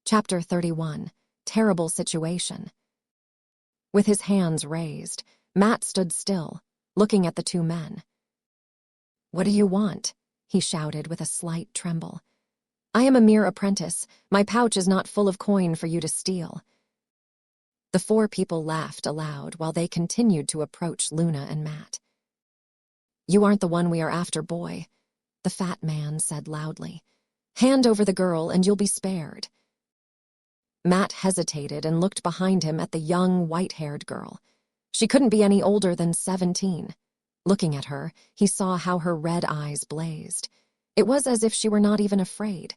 Chapter 31. Terrible Situation. With his hands raised, Matt stood still, looking at the two men. "What do you want?" he shouted with a slight tremble. "I am a mere apprentice. My pouch is not full of coin for you to steal." The four people laughed aloud while they continued to approach Luna and Matt. "You aren't the one we are after, boy," the fat man said loudly. "Hand over the girl and you'll be spared." Matt hesitated and looked behind him at the young, white-haired girl. She couldn't be any older than 17. Looking at her, he saw how her red eyes blazed. It was as if she were not even afraid.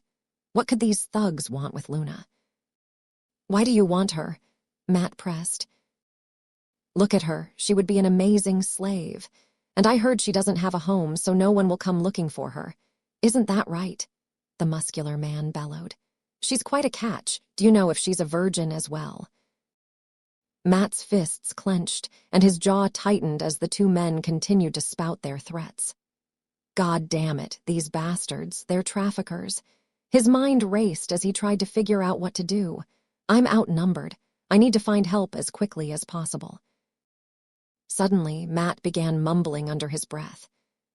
What could these thugs want with Luna? "Why do you want her?" Matt pressed. "Look at her. She would be an amazing slave. And I heard she doesn't have a home, so no one will come looking for her. Isn't that right?" the muscular man bellowed. "She's quite a catch. Do you know if she's a virgin as well?" Matt's fists clenched, and his jaw tightened as the two men continued to spout their threats. God damn it, these bastards, they're traffickers. His mind raced as he tried to figure out what to do. I'm outnumbered. I need to find help as quickly as possible. Suddenly, Matt began mumbling under his breath,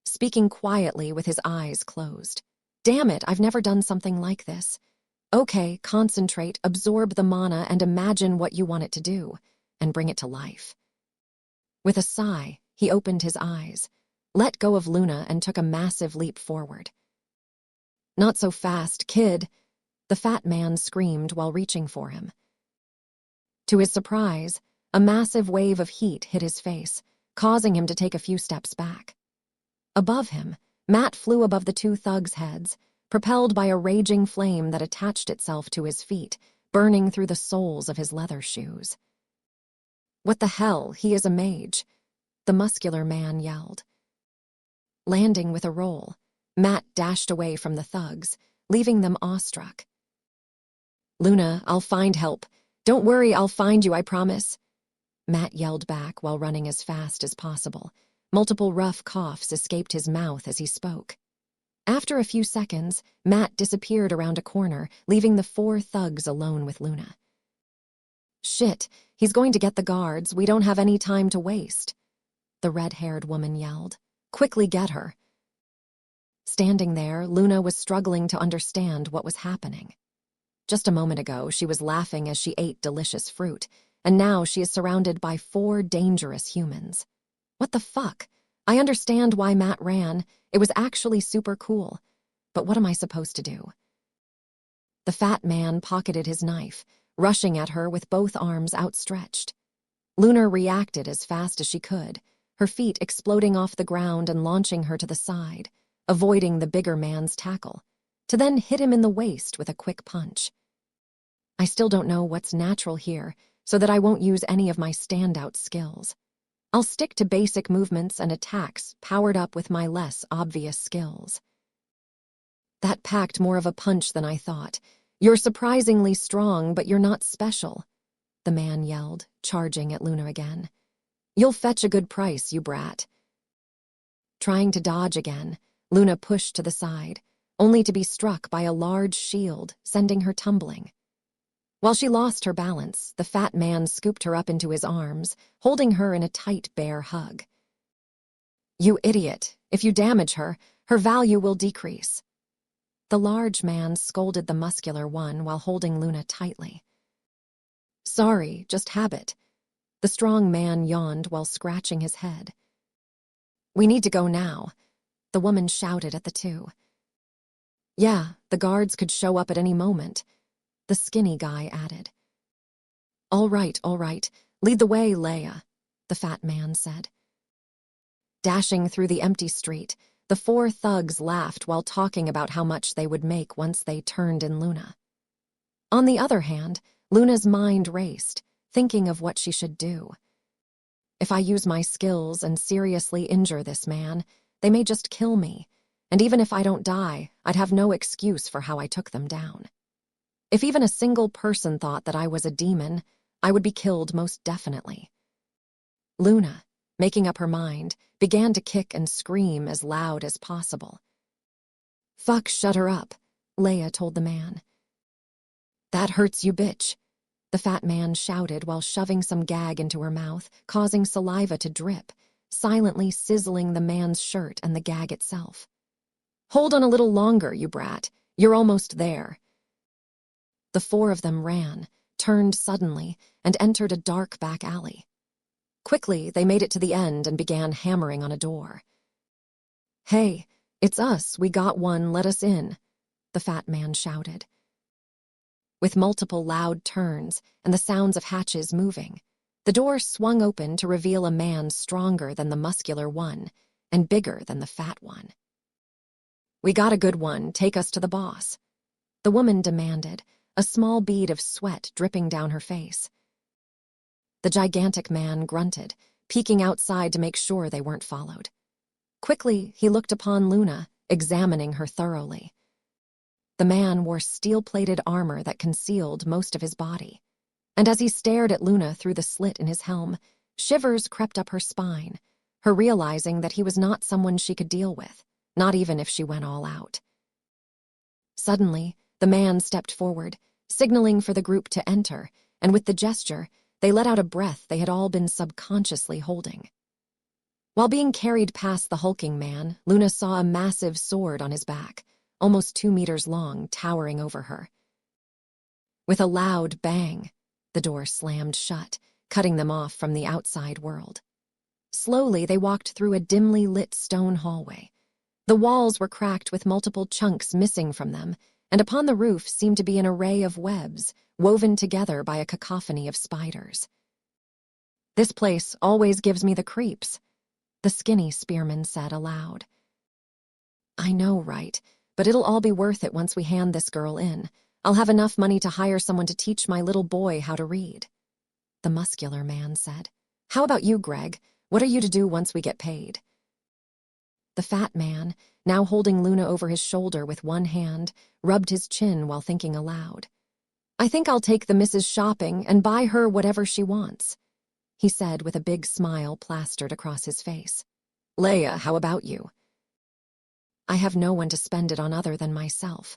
speaking quietly with his eyes closed. "Damn it, I've never done something like this. Okay, concentrate, absorb the mana, and imagine what you want it to do, and bring it to life." With a sigh, he opened his eyes, let go of Luna, and took a massive leap forward. "Not so fast, kid," the fat man screamed while reaching for him. To his surprise, a massive wave of heat hit his face, causing him to take a few steps back. Above him, Matt flew above the two thugs' heads, propelled by a raging flame that attached itself to his feet, burning through the soles of his leather shoes. "What the hell? He is a mage," the muscular man yelled. Landing with a roll, Matt dashed away from the thugs, leaving them awestruck. "Luna, I'll find help. Don't worry, I'll find you, I promise," Matt yelled back while running as fast as possible. Multiple rough coughs escaped his mouth as he spoke. After a few seconds, Matt disappeared around a corner, leaving the four thugs alone with Luna. "Shit, he's going to get the guards. We don't have any time to waste," the red-haired woman yelled. "Quickly get her." Standing there, Luna was struggling to understand what was happening. Just a moment ago, she was laughing as she ate delicious fruit, and now she is surrounded by four dangerous humans. What the fuck? I understand why Matt ran. It was actually super cool. But what am I supposed to do? The fat man pocketed his knife, rushing at her with both arms outstretched. Luna reacted as fast as she could, her feet exploding off the ground and launching her to the side, avoiding the bigger man's tackle, to then hit him in the waist with a quick punch. I still don't know what's natural here, so that I won't use any of my standout skills. I'll stick to basic movements and attacks powered up with my less obvious skills. That packed more of a punch than I thought. "You're surprisingly strong, but you're not special," the man yelled, charging at Luna again. "You'll fetch a good price, you brat." Trying to dodge again, Luna pushed to the side, only to be struck by a large shield, sending her tumbling. While she lost her balance, the fat man scooped her up into his arms, holding her in a tight bear hug. "You idiot. If you damage her, her value will decrease." The large man scolded the muscular one while holding Luna tightly. "Sorry, just habit." The strong man yawned while scratching his head. "We need to go now," the woman shouted at the two. "Yeah, the guards could show up at any moment," the skinny guy added. All right. Lead the way, Leia," the fat man said. Dashing through the empty street, the four thugs laughed while talking about how much they would make once they turned in Luna. On the other hand, Luna's mind raced, thinking of what she should do. If I use my skills and seriously injure this man, they may just kill me, and even if I don't die, I'd have no excuse for how I took them down. If even a single person thought that I was a demon, I would be killed most definitely. Luna, making up her mind, began to kick and scream as loud as possible. "Fuck, shut her up," Leia told the man. "That hurts you, bitch," the fat man shouted while shoving some gag into her mouth, causing saliva to drip, silently sizzling the man's shirt and the gag itself. "Hold on a little longer, you brat. You're almost there." The four of them ran, turned suddenly, and entered a dark back alley. Quickly, they made it to the end and began hammering on a door. "Hey, it's us. We got one. Let us in," the fat man shouted. With multiple loud turns and the sounds of hatches moving, the door swung open to reveal a man stronger than the muscular one and bigger than the fat one. "We got a good one. Take us to the boss," the woman demanded, a small bead of sweat dripping down her face. The gigantic man grunted, peeking outside to make sure they weren't followed. Quickly, he looked upon Luna, examining her thoroughly. The man wore steel-plated armor that concealed most of his body, and as he stared at Luna through the slit in his helm, shivers crept up her spine, her realizing that he was not someone she could deal with, not even if she went all out. Suddenly, the man stepped forward, signaling for the group to enter, and with the gesture, they let out a breath they had all been subconsciously holding. While being carried past the hulking man, Luna saw a massive sword on his back, almost 2 meters long, towering over her. With a loud bang, the door slammed shut, cutting them off from the outside world. Slowly, they walked through a dimly lit stone hallway. The walls were cracked with multiple chunks missing from them, and upon the roof seemed to be an array of webs, woven together by a cacophony of spiders. "This place always gives me the creeps," the skinny spearman said aloud. "I know, right? But it'll all be worth it once we hand this girl in. I'll have enough money to hire someone to teach my little boy how to read," the muscular man said. "How about you, Greg? What are you to do once we get paid?" The fat man, now holding Luna over his shoulder with one hand, rubbed his chin while thinking aloud. "I think I'll take the missus shopping and buy her whatever she wants," he said with a big smile plastered across his face. "Leia, how about you?" "I have no one to spend it on other than myself.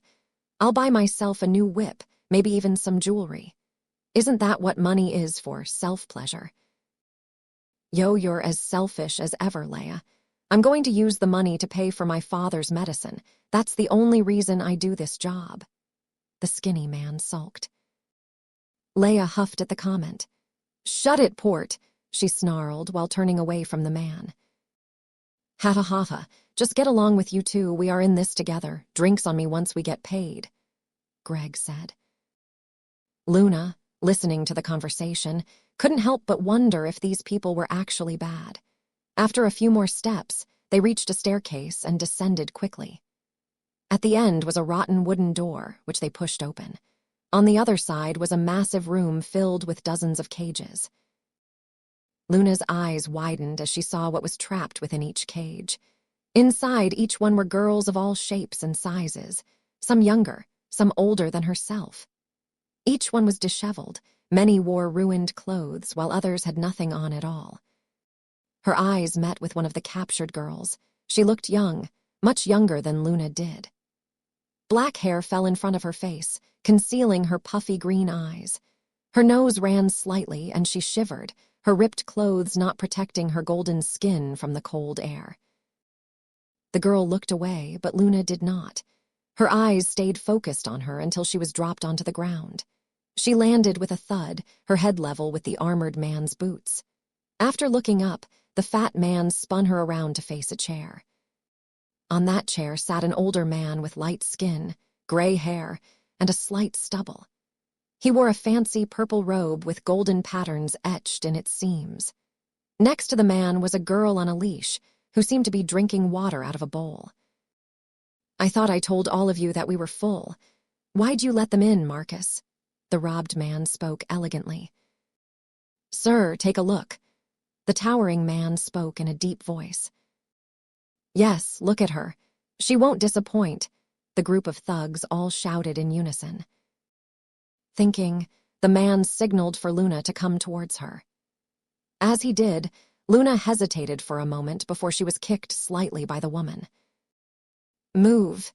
I'll buy myself a new whip, maybe even some jewelry. Isn't that what money is for, self-pleasure?" "Yo, you're as selfish as ever, Leia. I'm going to use the money to pay for my father's medicine. That's the only reason I do this job," the skinny man sulked. Leia huffed at the comment. "Shut it, Port," she snarled while turning away from the man. "Ha ha ha ha. Just get along with you two. We are in this together. Drinks on me once we get paid," Greg said. Luna, listening to the conversation, couldn't help but wonder if these people were actually bad. After a few more steps, they reached a staircase and descended quickly. At the end was a rotten wooden door, which they pushed open. On the other side was a massive room filled with dozens of cages. Luna's eyes widened as she saw what was trapped within each cage. Inside each one were girls of all shapes and sizes, some younger, some older than herself. Each one was disheveled. Many wore ruined clothes, while others had nothing on at all. Her eyes met with one of the captured girls. She looked young, much younger than Luna did. Black hair fell in front of her face, concealing her puffy green eyes. Her nose ran slightly, and she shivered, her ripped clothes not protecting her golden skin from the cold air. The girl looked away, but Luna did not. Her eyes stayed focused on her until she was dropped onto the ground. She landed with a thud, her head level with the armored man's boots. After looking up, the fat man spun her around to face a chair. On that chair sat an older man with light skin, gray hair, and a slight stubble. He wore a fancy purple robe with golden patterns etched in its seams. Next to the man was a girl on a leash, who seemed to be drinking water out of a bowl. "I thought I told all of you that we were full. Why'd you let them in, Marcus?" The robbed man spoke elegantly. "Sir, take a look." The towering man spoke in a deep voice. "Yes, look at her. She won't disappoint," the group of thugs all shouted in unison. Thinking, the man signaled for Luna to come towards her. As he did, Luna hesitated for a moment before she was kicked slightly by the woman. "Move,"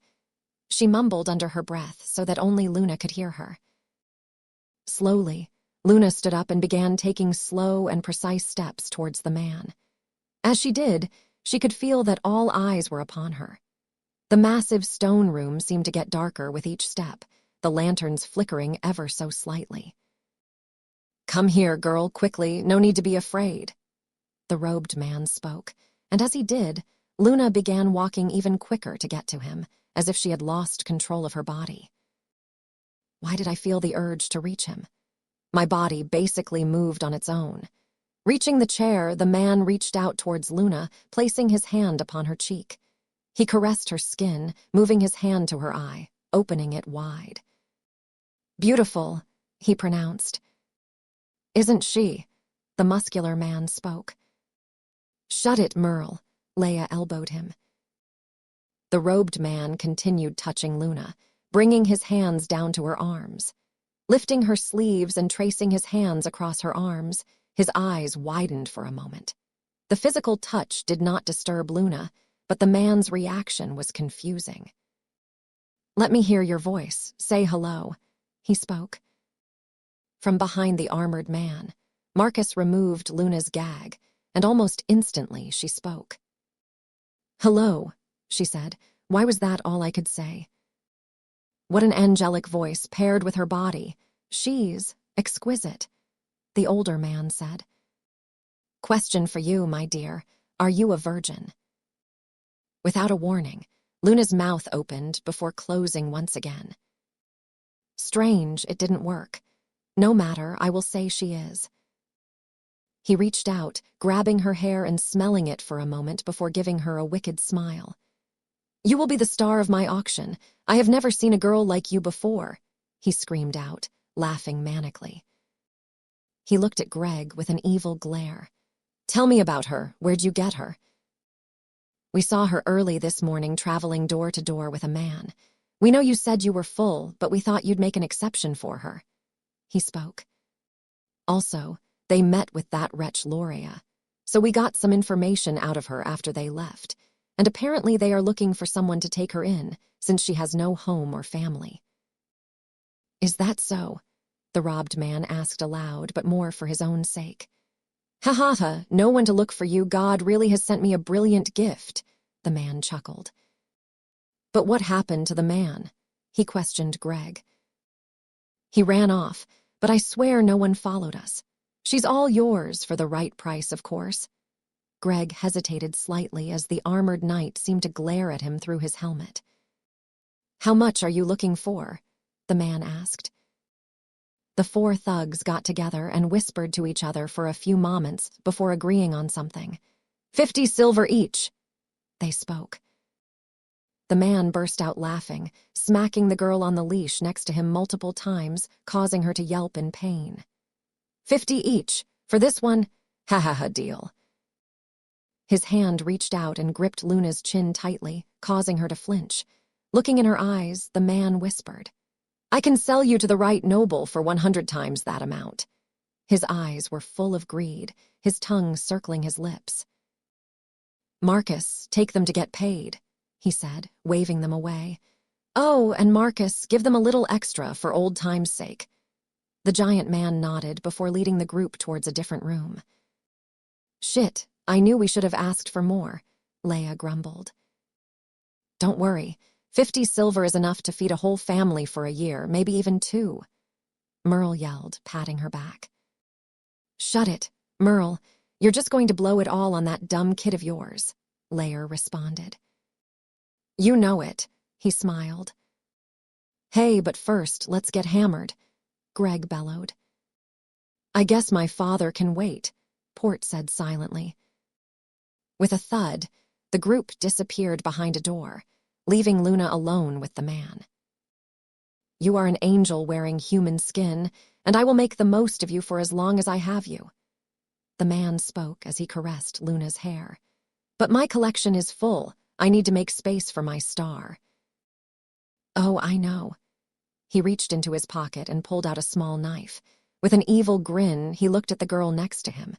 she mumbled under her breath so that only Luna could hear her. Slowly, Luna stood up and began taking slow and precise steps towards the man. As she did, she could feel that all eyes were upon her. The massive stone room seemed to get darker with each step, the lanterns flickering ever so slightly. "Come here, girl, quickly, no need to be afraid." The robed man spoke, and as he did, Luna began walking even quicker to get to him, as if she had lost control of her body. Why did I feel the urge to reach him? My body basically moved on its own. Reaching the chair, the man reached out towards Luna, placing his hand upon her cheek. He caressed her skin, moving his hand to her eye, opening it wide. "Beautiful," he pronounced. "Isn't she?" The muscular man spoke. "Shut it, Merle," Leia elbowed him. The robed man continued touching Luna, bringing his hands down to her arms. Lifting her sleeves and tracing his hands across her arms, his eyes widened for a moment. The physical touch did not disturb Luna, but the man's reaction was confusing. "Let me hear your voice. Say hello," he spoke. From behind the armored man, Marcus removed Luna's gag, and almost instantly she spoke. "Hello," she said. Why was that all I could say? What an angelic voice paired with her body. She's exquisite, the older man said. "Question for you, my dear. Are you a virgin?" Without a warning, Luna's mouth opened before closing once again. Strange, it didn't work. No matter, I will say she is. He reached out, grabbing her hair and smelling it for a moment before giving her a wicked smile. "You will be the star of my auction. I have never seen a girl like you before," he screamed out, laughing manically. He looked at Greg with an evil glare. "Tell me about her. Where'd you get her?" "We saw her early this morning traveling door to door with a man. We know you said you were full, but we thought you'd make an exception for her," he spoke. "Also, they met with that wretch Loria, so we got some information out of her after they left, and apparently they are looking for someone to take her in, since she has no home or family." "Is that so?" the robbed man asked aloud, but more for his own sake. "Ha ha ha, no one to look for you. God really has sent me a brilliant gift," the man chuckled. "But what happened to the man?" he questioned Greg. "He ran off, but I swear no one followed us. She's all yours for the right price, of course." Greg hesitated slightly as the armored knight seemed to glare at him through his helmet. "How much are you looking for?" the man asked. The four thugs got together and whispered to each other for a few moments before agreeing on something. 50 silver each," they spoke. The man burst out laughing, smacking the girl on the leash next to him multiple times, causing her to yelp in pain. 50 each, for this one? Ha ha ha, deal." His hand reached out and gripped Luna's chin tightly, causing her to flinch. Looking in her eyes, the man whispered, "I can sell you to the right noble for 100 times that amount." His eyes were full of greed, his tongue circling his lips. "Marcus, take them to get paid," he said, waving them away. "Oh, and Marcus, give them a little extra for old time's sake." The giant man nodded before leading the group towards a different room. "Shit, I knew we should have asked for more," Leia grumbled. "Don't worry. 50 silver is enough to feed a whole family for a year, maybe even 2. Merle yelled, patting her back. "Shut it, Merle. You're just going to blow it all on that dumb kid of yours," Leia responded. "You know it," he smiled. "Hey, but first, let's get hammered," Greg bellowed. "I guess my father can wait," Port said silently. With a thud, the group disappeared behind a door, leaving Luna alone with the man. "You are an angel wearing human skin, and I will make the most of you for as long as I have you." The man spoke as he caressed Luna's hair. "But my collection is full. I need to make space for my star." "Oh, I know." He reached into his pocket and pulled out a small knife. With an evil grin, he looked at the girl next to him.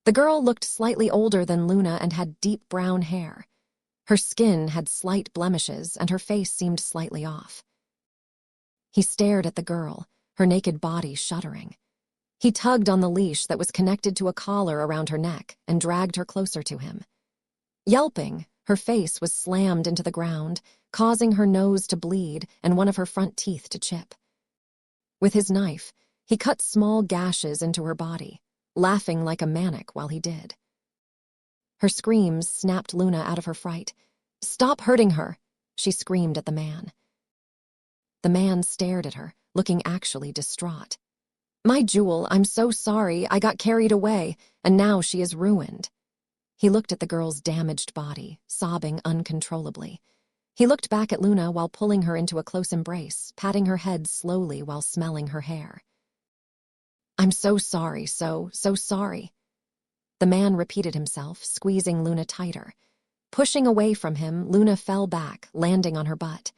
The girl looked slightly older than Luna and had deep brown hair. Her skin had slight blemishes and her face seemed slightly off. He stared at the girl, her naked body shuddering. He tugged on the leash that was connected to a collar around her neck and dragged her closer to him. Yelping, her face was slammed into the ground, causing her nose to bleed and one of her front teeth to chip. With his knife, he cut small gashes into her body, laughing like a maniac while he did. Her screams snapped Luna out of her fright. "Stop hurting her," she screamed at the man. The man stared at her, looking actually distraught. "My jewel, I'm so sorry, I got carried away, and now she is ruined." He looked at the girl's damaged body, sobbing uncontrollably. He looked back at Luna while pulling her into a close embrace, patting her head slowly while smelling her hair. "I'm so sorry, so sorry." The man repeated himself, squeezing Luna tighter. Pushing away from him, Luna fell back, landing on her butt.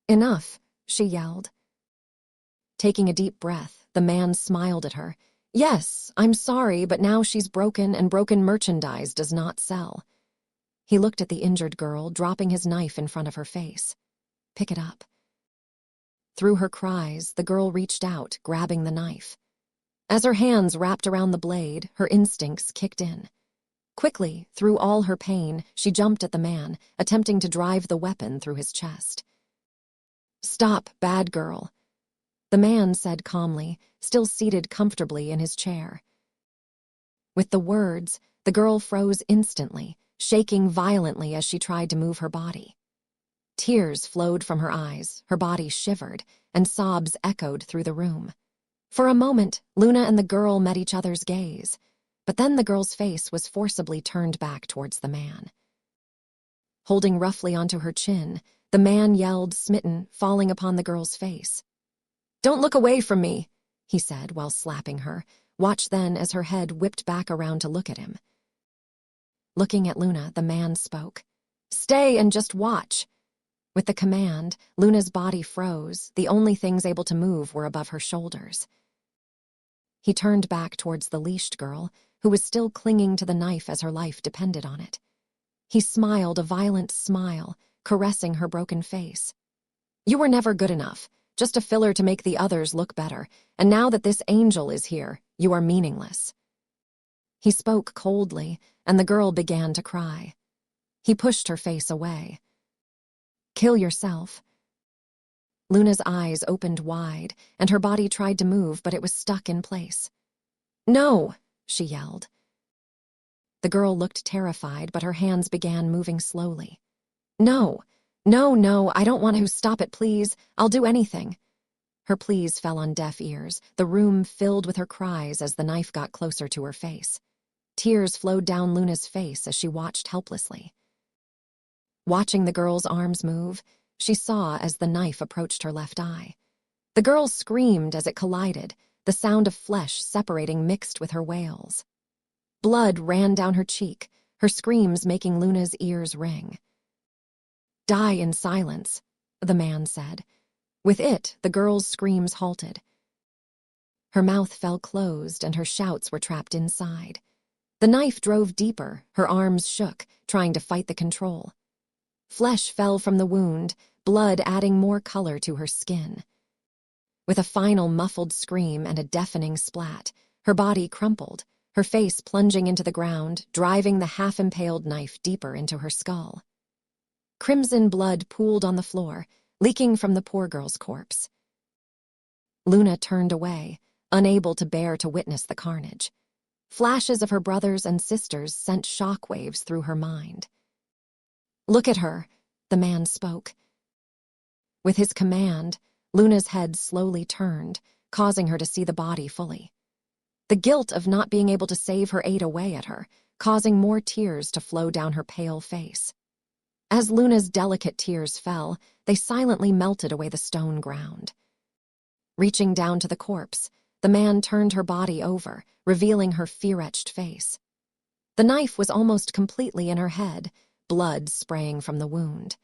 "Enough," she yelled. Taking a deep breath, the man smiled at her. "Yes, I'm sorry, but now she's broken and broken merchandise does not sell." He looked at the injured girl, dropping his knife in front of her face. "Pick it up." Through her cries, the girl reached out, grabbing the knife. As her hands wrapped around the blade, her instincts kicked in. Quickly, through all her pain, she jumped at the man, attempting to drive the weapon through his chest. "Stop, bad girl," the man said calmly, still seated comfortably in his chair. With the words, the girl froze instantly, shaking violently as she tried to move her body. Tears flowed from her eyes, her body shivered, and sobs echoed through the room. For a moment, Luna and the girl met each other's gaze, but then the girl's face was forcibly turned back towards the man. Holding roughly onto her chin, the man yelled, smitten, falling upon the girl's face. "Don't look away from me," he said while slapping her. Watch then as her head whipped back around to look at him. Looking at Luna, the man spoke. "Stay and just watch." With the command, Luna's body froze. The only things able to move were above her shoulders. He turned back towards the leashed girl, who was still clinging to the knife as her life depended on it. He smiled a violent smile, caressing her broken face. "You were never good enough, just a filler to make the others look better, and now that this angel is here, you are meaningless." He spoke coldly, and the girl began to cry. He pushed her face away. "Kill yourself." Luna's eyes opened wide, and her body tried to move, but it was stuck in place. "No!" she yelled. The girl looked terrified, but her hands began moving slowly. "No, no, I don't want to. Stop it, please. I'll do anything." Her pleas fell on deaf ears, the room filled with her cries as the knife got closer to her face. Tears flowed down Luna's face as she watched helplessly. Watching the girl's arms move, she saw as the knife approached her left eye. The girl screamed as it collided, the sound of flesh separating mixed with her wails. Blood ran down her cheek, her screams making Luna's ears ring. "Die in silence," the man said. With it, the girl's screams halted. Her mouth fell closed and her shouts were trapped inside. The knife drove deeper, her arms shook, trying to fight the control. Flesh fell from the wound, blood adding more color to her skin. With a final muffled scream and a deafening splat, her body crumpled, her face plunging into the ground, driving the half-impaled knife deeper into her skull. Crimson blood pooled on the floor, leaking from the poor girl's corpse. Luna turned away, unable to bear to witness the carnage. Flashes of her brothers and sisters sent shockwaves through her mind. "Look at her," the man spoke. With his command, Luna's head slowly turned, causing her to see the body fully. The guilt of not being able to save her ate away at her, causing more tears to flow down her pale face. As Luna's delicate tears fell, they silently melted away the stone ground. Reaching down to the corpse, the man turned her body over, revealing her fear-etched face. The knife was almost completely in her head, blood spraying from the wound.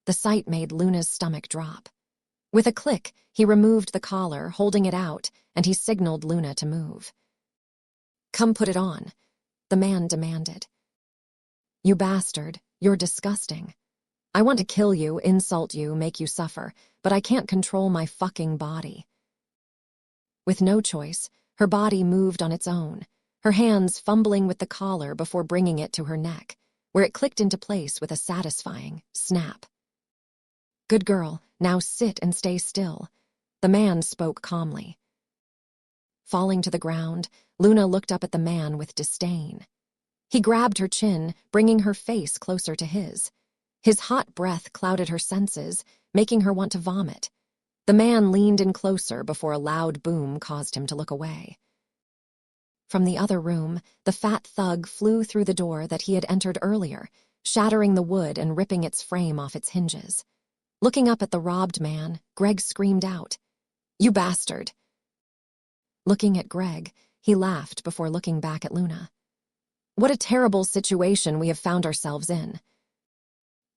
The sight made Luna's stomach drop. With a click, he removed the collar, holding it out, and he signaled Luna to move. "Come put it on," the man demanded. "You bastard, you're disgusting." I want to kill you, insult you, make you suffer, but I can't control my fucking body. With no choice, her body moved on its own, her hands fumbling with the collar before bringing it to her neck, where it clicked into place with a satisfying snap. Good girl, now sit and stay still. The man spoke calmly. Falling to the ground, Luna looked up at the man with disdain. He grabbed her chin, bringing her face closer to his. His hot breath clouded her senses, making her want to vomit. The man leaned in closer before a loud boom caused him to look away. From the other room, the fat thug flew through the door that he had entered earlier, shattering the wood and ripping its frame off its hinges. Looking up at the robbed man, Greg screamed out, "You bastard!" Looking at Greg, he laughed before looking back at Luna. What a terrible situation we have found ourselves in.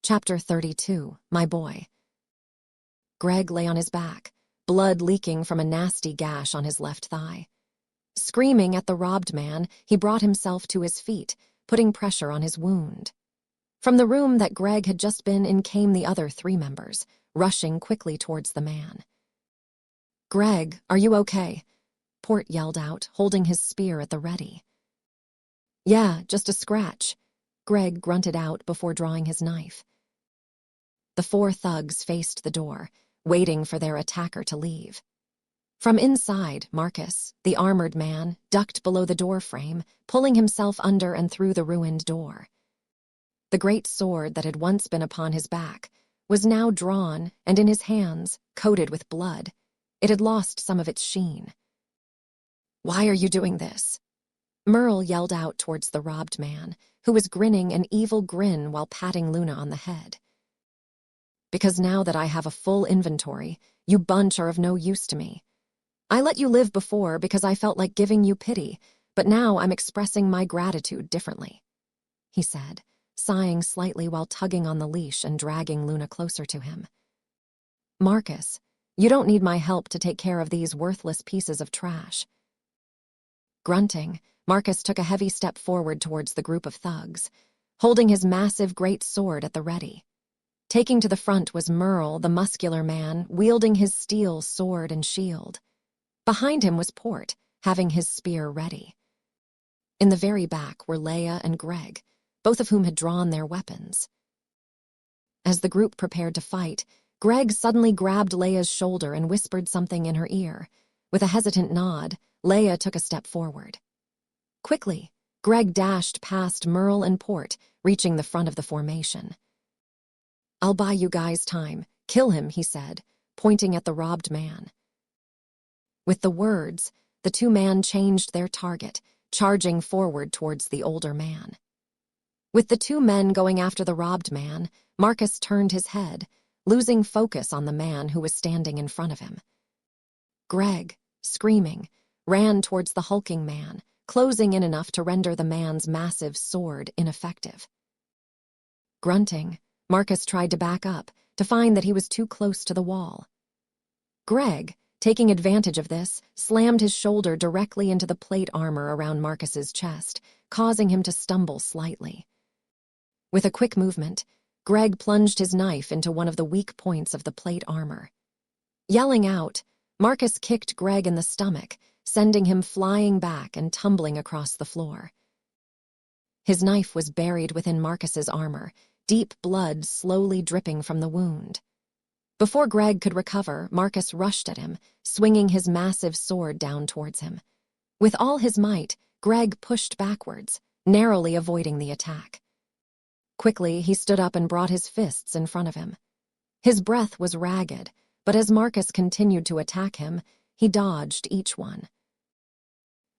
Chapter 32, My Boy. Greg lay on his back, blood leaking from a nasty gash on his left thigh. Screaming at the robbed man, he brought himself to his feet, putting pressure on his wound. From the room that Greg had just been in came the other 3 members, rushing quickly towards the man. "Greg, are you okay?" Port yelled out, holding his spear at the ready. "Yeah, just a scratch," Greg grunted out before drawing his knife. The 4 thugs faced the door, waiting for their attacker to leave. From inside, Marcus, the armored man, ducked below the door frame, pulling himself under and through the ruined door. The great sword that had once been upon his back was now drawn and in his hands, coated with blood. It had lost some of its sheen. "Why are you doing this?" Merle yelled out towards the robbed man, who was grinning an evil grin while patting Luna on the head. "Because now that I have a full inventory, you bunch are of no use to me. I let you live before because I felt like giving you pity, but now I'm expressing my gratitude differently," he said, sighing slightly while tugging on the leash and dragging Luna closer to him. "Marcus, you don't need my help to take care of these worthless pieces of trash." Grunting, Marcus took a heavy step forward towards the group of thugs, holding his massive great sword at the ready. Taking to the front was Merle, the muscular man, wielding his steel sword and shield. Behind him was Port, having his spear ready. In the very back were Leia and Greg, both of whom had drawn their weapons. As the group prepared to fight, Greg suddenly grabbed Leia's shoulder and whispered something in her ear. With a hesitant nod, Leia took a step forward. Quickly, Greg dashed past Merle and Port, reaching the front of the formation. "I'll buy you guys time. Kill him," he said, pointing at the robbed man. With the words, the 2 men changed their target, charging forward towards the older man. With the 2 men going after the robbed man, Marcus turned his head, losing focus on the man who was standing in front of him. Greg, screaming, ran towards the hulking man, closing in enough to render the man's massive sword ineffective. Grunting, Marcus tried to back up, to find that he was too close to the wall. Greg, taking advantage of this, slammed his shoulder directly into the plate armor around Marcus's chest, causing him to stumble slightly. With a quick movement, Greg plunged his knife into one of the weak points of the plate armor. Yelling out, Marcus kicked Greg in the stomach, sending him flying back and tumbling across the floor. His knife was buried within Marcus's armor, deep blood slowly dripping from the wound. Before Greg could recover, Marcus rushed at him, swinging his massive sword down towards him. With all his might, Greg pushed backwards, narrowly avoiding the attack. Quickly, he stood up and brought his fists in front of him. His breath was ragged, but as Marcus continued to attack him, he dodged each one.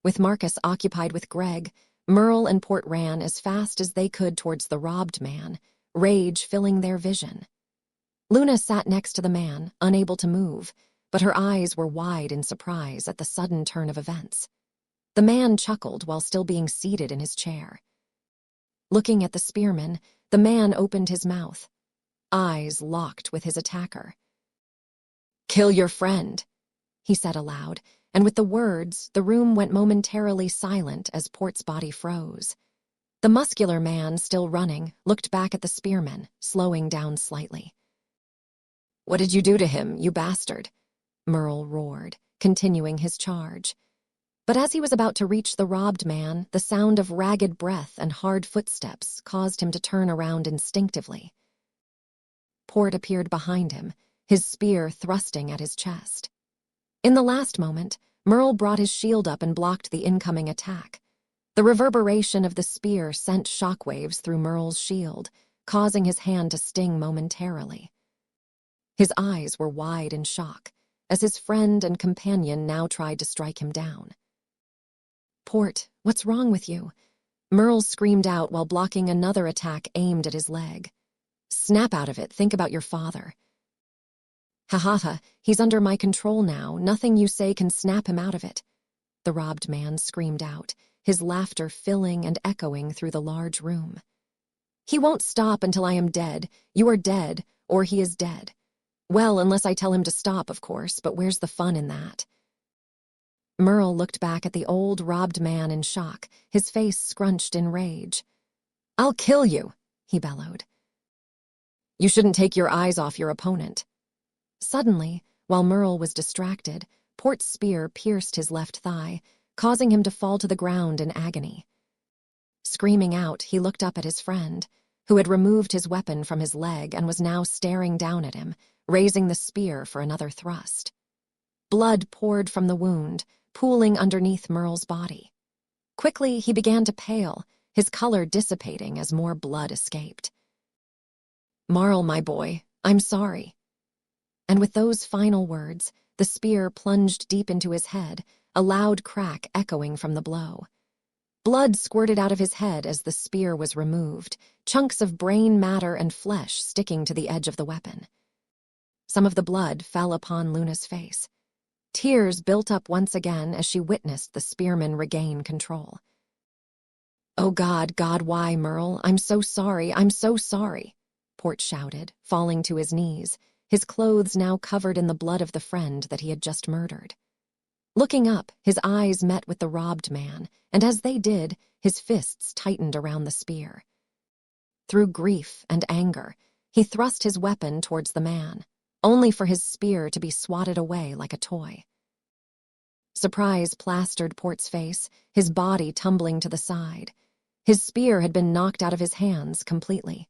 With Marcus occupied with Greg, Merle and Port ran as fast as they could towards the robbed man, rage filling their vision. Luna sat next to the man, unable to move, but her eyes were wide in surprise at the sudden turn of events. The man chuckled while still being seated in his chair. Looking at the spearman, the man opened his mouth, eyes locked with his attacker. "Kill your friend," he said aloud, and with the words, the room went momentarily silent as Port's body froze. The muscular man, still running, looked back at the spearman, slowing down slightly. "What did you do to him, you bastard?" Merle roared, continuing his charge. But as he was about to reach the robbed man, the sound of ragged breath and hard footsteps caused him to turn around instinctively. Port appeared behind him, his spear thrusting at his chest. In the last moment, Merle brought his shield up and blocked the incoming attack. The reverberation of the spear sent shockwaves through Merle's shield, causing his hand to sting momentarily. His eyes were wide in shock, as his friend and companion now tried to strike him down. "Port, what's wrong with you?" Merle screamed out while blocking another attack aimed at his leg. "Snap out of it, think about your father." "Ha ha ha, he's under my control now, nothing you say can snap him out of it," the robbed man screamed out, his laughter filling and echoing through the large room. "He won't stop until I am dead, you are dead, or he is dead. Well, unless I tell him to stop, of course, but where's the fun in that?" Merle looked back at the old robbed man in shock, his face scrunched in rage. "I'll kill you," he bellowed. "You shouldn't take your eyes off your opponent." Suddenly, while Merle was distracted, Port's spear pierced his left thigh, causing him to fall to the ground in agony. Screaming out, he looked up at his friend, who had removed his weapon from his leg and was now staring down at him, raising the spear for another thrust. Blood poured from the wound, pooling underneath Merle's body. Quickly, he began to pale, his color dissipating as more blood escaped. "Marl, my boy, I'm sorry." And with those final words, the spear plunged deep into his head, a loud crack echoing from the blow. Blood squirted out of his head as the spear was removed, chunks of brain matter and flesh sticking to the edge of the weapon. Some of the blood fell upon Luna's face. Tears built up once again as she witnessed the spearman regain control. "Oh God, God, why, Merle? I'm so sorry, I'm so sorry," Port shouted, falling to his knees, his clothes now covered in the blood of the friend that he had just murdered. Looking up, his eyes met with the robbed man, and as they did, his fists tightened around the spear. Through grief and anger, he thrust his weapon towards the man, only for his spear to be swatted away like a toy. Surprise plastered Port's face, his body tumbling to the side. His spear had been knocked out of his hands completely.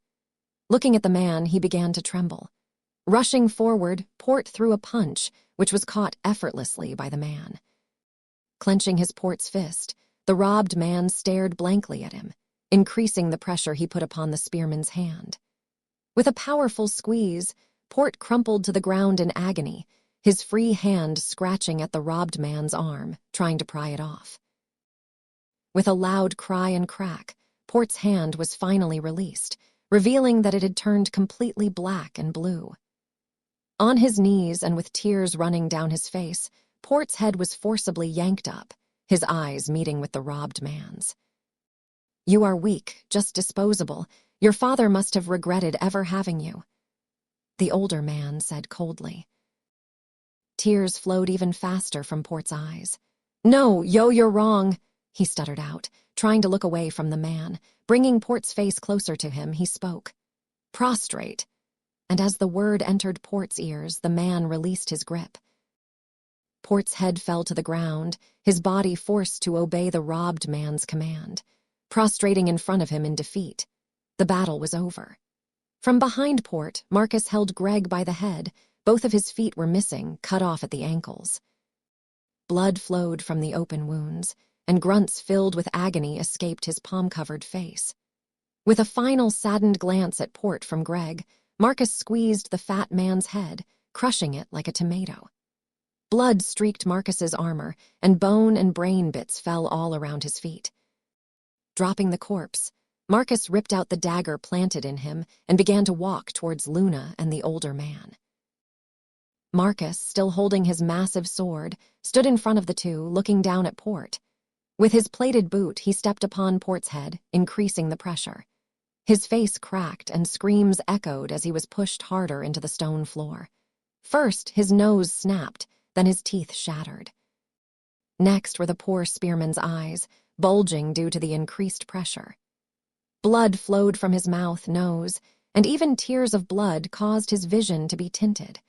Looking at the man, he began to tremble. Rushing forward, Port threw a punch, which was caught effortlessly by the man. Clenching his Port's fist, the robbed man stared blankly at him, increasing the pressure he put upon the spearman's hand. With a powerful squeeze, Port crumpled to the ground in agony, his free hand scratching at the robbed man's arm, trying to pry it off. With a loud cry and crack, Port's hand was finally released, revealing that it had turned completely black and blue. On his knees and with tears running down his face, Port's head was forcibly yanked up, his eyes meeting with the robbed man's. "You are weak, just disposable. Your father must have regretted ever having you," the older man said coldly. Tears flowed even faster from Port's eyes. "No, you're wrong," he stuttered out, trying to look away from the man. Bringing Port's face closer to him, he spoke. "Prostrate." And as the word entered Port's ears, the man released his grip. Port's head fell to the ground, his body forced to obey the robbed man's command, prostrating in front of him in defeat. The battle was over. From behind Port, Marcus held Greg by the head. Both of his feet were missing, cut off at the ankles. Blood flowed from the open wounds, and grunts filled with agony escaped his palm-covered face. With a final saddened glance at Port from Greg, Marcus squeezed the fat man's head, crushing it like a tomato. Blood streaked Marcus's armor, and bone and brain bits fell all around his feet. Dropping the corpse, Marcus ripped out the dagger planted in him and began to walk towards Luna and the older man. Marcus, still holding his massive sword, stood in front of the two, looking down at Port. With his plated boot, he stepped upon Port's head, increasing the pressure. His face cracked and screams echoed as he was pushed harder into the stone floor. First, his nose snapped, then his teeth shattered. Next were the poor spearman's eyes, bulging due to the increased pressure. Blood flowed from his mouth, nose, and even tears of blood caused his vision to be tinted.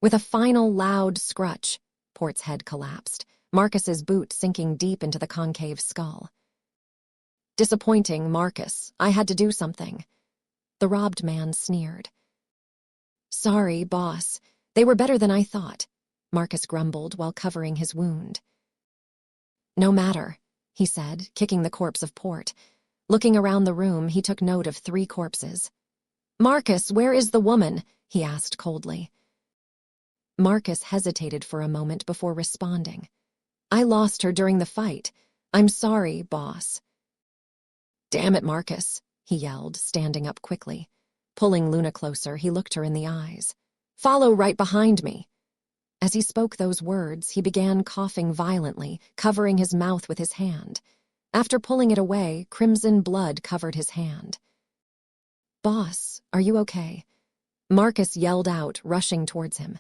With a final loud scrutch, Port's head collapsed, Marcus's boot sinking deep into the concave skull. Disappointing, Marcus. I had to do something. The robbed man sneered. Sorry, boss. They were better than I thought, Marcus grumbled while covering his wound. No matter, he said, kicking the corpse of Port. Looking around the room, he took note of 3 corpses. Marcus, where is the woman? He asked coldly. Marcus hesitated for a moment before responding. I lost her during the fight. I'm sorry, boss. Damn it, Marcus, he yelled, standing up quickly. Pulling Luna closer, he looked her in the eyes. Follow right behind me. As he spoke those words, he began coughing violently, covering his mouth with his hand. After pulling it away, crimson blood covered his hand. Boss, are you okay? Marcus yelled out, rushing towards him.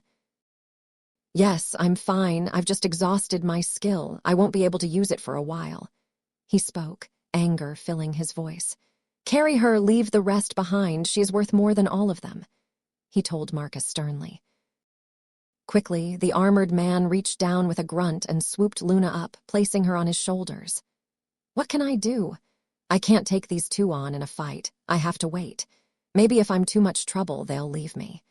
Yes, I'm fine. I've just exhausted my skill. I won't be able to use it for a while. He spoke, anger filling his voice. Carry her, leave the rest behind. She is worth more than all of them, he told Marcus sternly. Quickly, the armored man reached down with a grunt and swooped Luna up, placing her on his shoulders. What can I do? I can't take these 2 on in a fight. I have to wait. Maybe if I'm too much trouble, they'll leave me.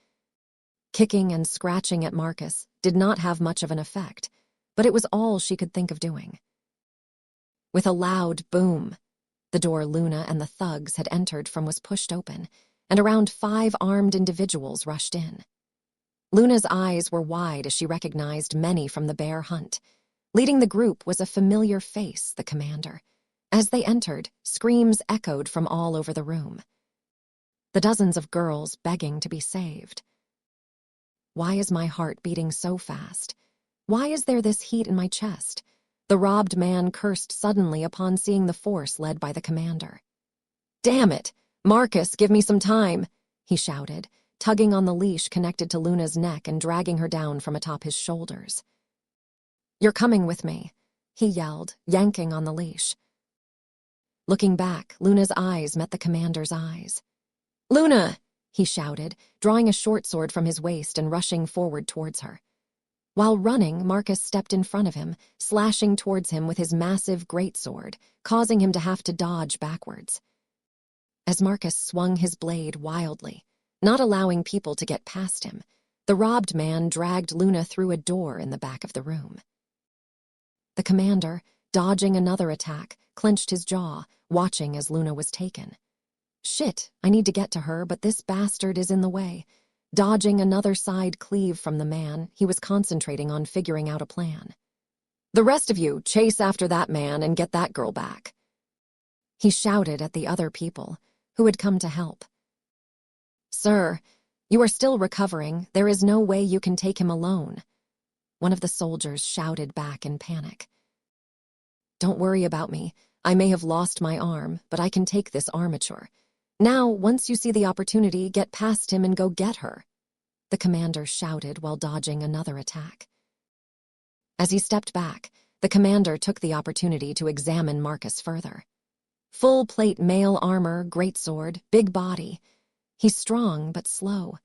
Kicking and scratching at Marcus did not have much of an effect, but it was all she could think of doing. With a loud boom, the door Luna and the thugs had entered from was pushed open, and around 5 armed individuals rushed in. Luna's eyes were wide as she recognized many from the bear hunt. Leading the group was a familiar face, the commander. As they entered, screams echoed from all over the room. The dozens of girls begging to be saved. Why is my heart beating so fast? Why is there this heat in my chest? The robbed man cursed suddenly upon seeing the force led by the commander. Damn it! Marcus, give me some time, he shouted, tugging on the leash connected to Luna's neck and dragging her down from atop his shoulders. You're coming with me, he yelled, yanking on the leash. Looking back, Luna's eyes met the commander's eyes. Luna! He shouted, drawing a short sword from his waist and rushing forward towards her. While running, Marcus stepped in front of him, slashing towards him with his massive greatsword, causing him to have to dodge backwards. As Marcus swung his blade wildly, not allowing people to get past him, the robbed man dragged Luna through a door in the back of the room. The commander, dodging another attack, clenched his jaw, watching as Luna was taken. Shit, I need to get to her, but this bastard is in the way. Dodging another side cleave from the man, he was concentrating on figuring out a plan. The rest of you, chase after that man and get that girl back. He shouted at the other people, who had come to help. Sir, you are still recovering. There is no way you can take him alone. One of the soldiers shouted back in panic. Don't worry about me. I may have lost my arm, but I can take this armature. Now, once you see the opportunity, get past him and go get her, the commander shouted while dodging another attack. As he stepped back, the commander took the opportunity to examine Marcus further. Full-plate mail armor, greatsword, big body. He's strong but slow.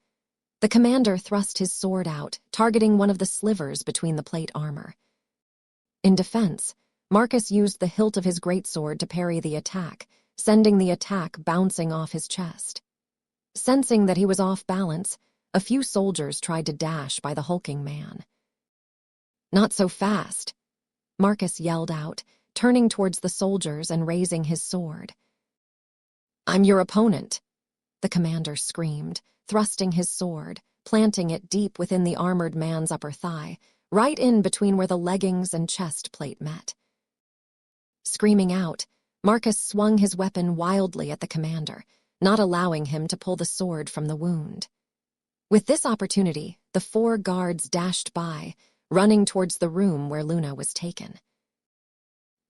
The commander thrust his sword out, targeting one of the slivers between the plate armor. In defense, Marcus used the hilt of his greatsword to parry the attack, sending the attack bouncing off his chest. Sensing that he was off balance, a few soldiers tried to dash by the hulking man. Not so fast, Marcus yelled out, turning towards the soldiers and raising his sword. I'm your opponent, the commander screamed, thrusting his sword, planting it deep within the armored man's upper thigh, right in between where the leggings and chest plate met. Screaming out, Marcus swung his weapon wildly at the commander, not allowing him to pull the sword from the wound. With this opportunity, the 4 guards dashed by, running towards the room where Luna was taken.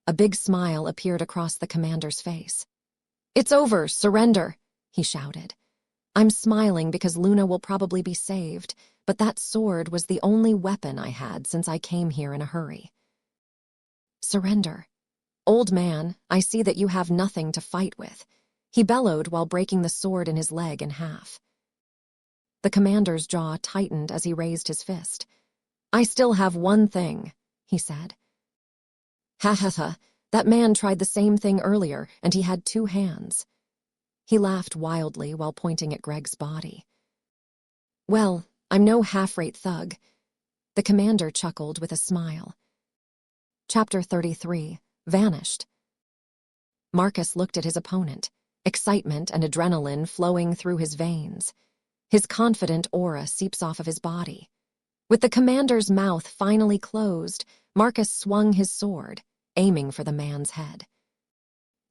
A big smile appeared across the commander's face. It's over, surrender, he shouted. I'm smiling because Luna will probably be saved, but that sword was the only weapon I had since I came here in a hurry. Surrender. Old man, I see that you have nothing to fight with. he bellowed while breaking the sword in his leg in half. The commander's jaw tightened as he raised his fist. "I still have one thing," he said. "Ha ha ha, that man tried the same thing earlier, and he had 2 hands." He laughed wildly while pointing at Greg's body. "Well, I'm no half-rate thug." The commander chuckled with a smile. Chapter 33, Vanished. Marcus looked at his opponent, excitement and adrenaline flowing through his veins. His confident aura seeps off of his body. With the commander's mouth finally closed, Marcus swung his sword, aiming for the man's head.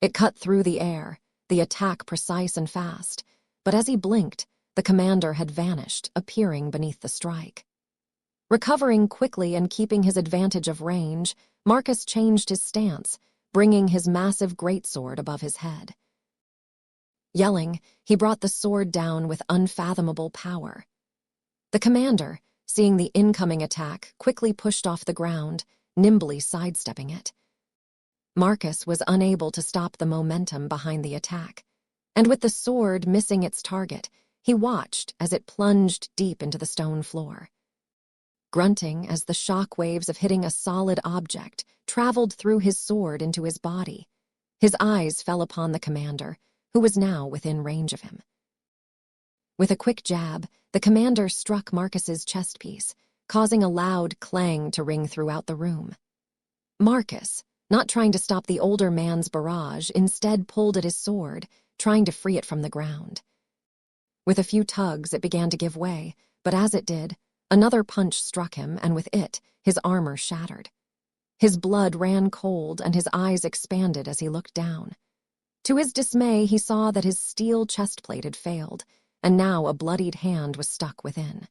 It cut through the air, the attack precise and fast, but as he blinked, the commander had vanished, appearing beneath the strike. Recovering quickly and keeping his advantage of range, Marcus changed his stance, bringing his massive greatsword above his head. Yelling, he brought the sword down with unfathomable power. The commander, seeing the incoming attack, quickly pushed off the ground, nimbly sidestepping it. Marcus was unable to stop the momentum behind the attack, and with the sword missing its target, he watched as it plunged deep into the stone floor. Grunting as the shock waves of hitting a solid object traveled through his sword into his body, his eyes fell upon the commander, who was now within range of him. With a quick jab, the commander struck Marcus's chest piece, causing a loud clang to ring throughout the room. Marcus, not trying to stop the older man's barrage, instead pulled at his sword, trying to free it from the ground. With a few tugs, it began to give way, but as it did, another punch struck him, and with it, his armor shattered. His blood ran cold, and his eyes expanded as he looked down. To his dismay, he saw that his steel chestplate had failed, and now a bloodied hand was stuck within.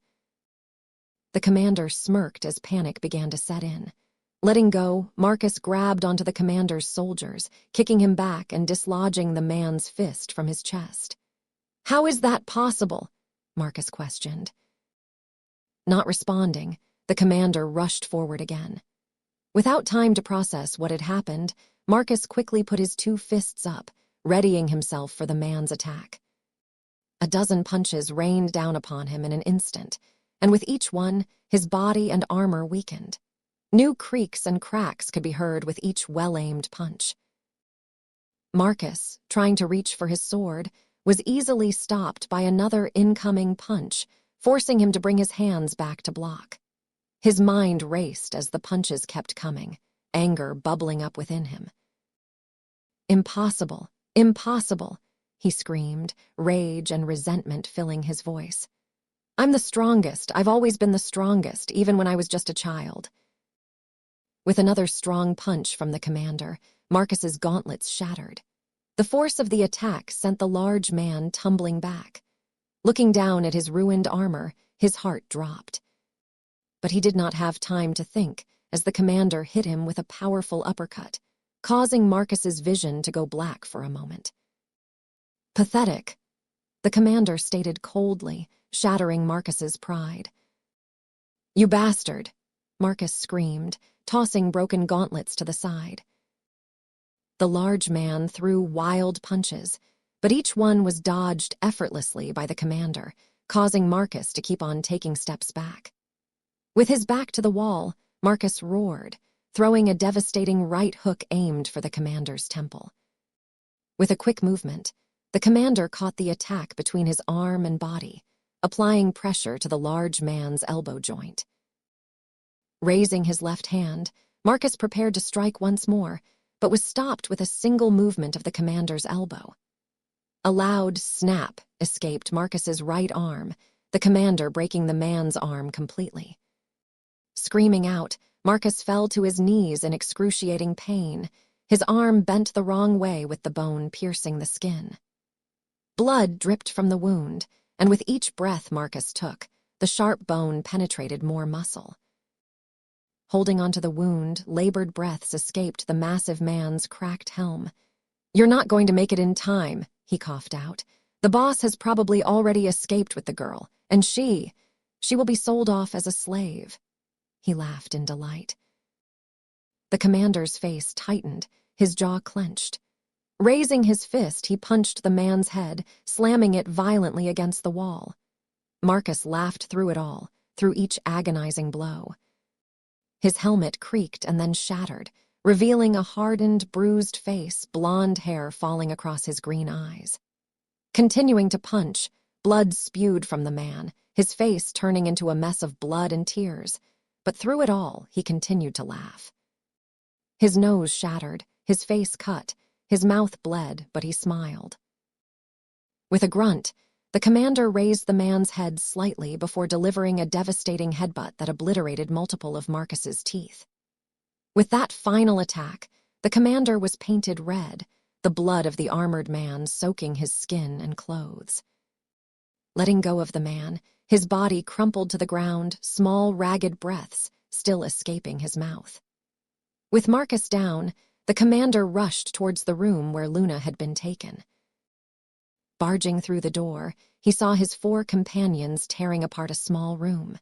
The commander smirked as panic began to set in. Letting go, Marcus grabbed onto the commander's soldiers, kicking him back and dislodging the man's fist from his chest. "How is that possible?" Marcus questioned. Not responding, the commander rushed forward again. Without time to process what had happened, Marcus quickly put his 2 fists up, readying himself for the man's attack. A dozen punches rained down upon him in an instant, and with each one, his body and armor weakened. New creaks and cracks could be heard with each well-aimed punch. Marcus, trying to reach for his sword, was easily stopped by another incoming punch, forcing him to bring his hands back to block. His mind raced as the punches kept coming, anger bubbling up within him. "Impossible, impossible," he screamed, rage and resentment filling his voice. "I'm the strongest. I've always been the strongest, even when I was just a child." With another strong punch from the commander, Marcus's gauntlets shattered. The force of the attack sent the large man tumbling back. Looking down at his ruined armor, his heart dropped. But he did not have time to think as the commander hit him with a powerful uppercut, causing Marcus's vision to go black for a moment. "Pathetic," the commander stated coldly, shattering Marcus's pride. "You bastard," Marcus screamed, tossing broken gauntlets to the side. The large man threw wild punches, but each one was dodged effortlessly by the commander, causing Marcus to keep on taking steps back. With his back to the wall, Marcus roared, throwing a devastating right hook aimed for the commander's temple. With a quick movement, the commander caught the attack between his arm and body, applying pressure to the large man's elbow joint. Raising his left hand, Marcus prepared to strike once more, but was stopped with a single movement of the commander's elbow. A loud snap escaped Marcus's right arm, the commander breaking the man's arm completely. Screaming out, Marcus fell to his knees in excruciating pain, his arm bent the wrong way with the bone piercing the skin. Blood dripped from the wound, and with each breath Marcus took, the sharp bone penetrated more muscle. Holding onto the wound, labored breaths escaped the massive man's cracked helm. "You're not going to make it in time," he coughed out. "The boss has probably already escaped with the girl, and she will be sold off as a slave." He laughed in delight. The commander's face tightened, his jaw clenched. Raising his fist, he punched the man's head, slamming it violently against the wall. Marcus laughed through it all, through each agonizing blow. His helmet creaked and then shattered, revealing a hardened, bruised face, blonde hair falling across his green eyes. Continuing to punch, blood spewed from the man, his face turning into a mess of blood and tears. But through it all, he continued to laugh. His nose shattered, his face cut, his mouth bled, but he smiled. With a grunt, the commander raised the man's head slightly before delivering a devastating headbutt that obliterated multiple of Marcus's teeth. With that final attack, the commander was painted red, the blood of the armored man soaking his skin and clothes. Letting go of the man, his body crumpled to the ground, small, ragged breaths still escaping his mouth. With Marcus down, the commander rushed towards the room where Luna had been taken. Barging through the door, he saw his 4 companions tearing apart a small room.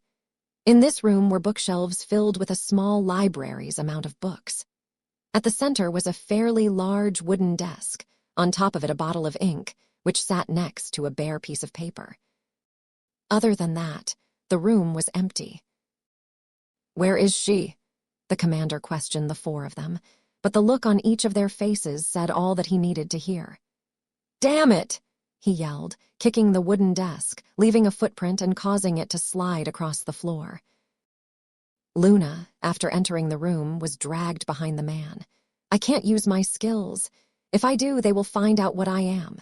In this room were bookshelves filled with a small library's amount of books. At the center was a fairly large wooden desk, on top of it a bottle of ink, which sat next to a bare piece of paper. Other than that, the room was empty. "Where is she?" the commander questioned the 4 of them, but the look on each of their faces said all that he needed to hear. "Damn it!" he yelled, kicking the wooden desk, leaving a footprint and causing it to slide across the floor. Luna, after entering the room, was dragged behind the man. "I can't use my skills. If I do, they will find out what I am."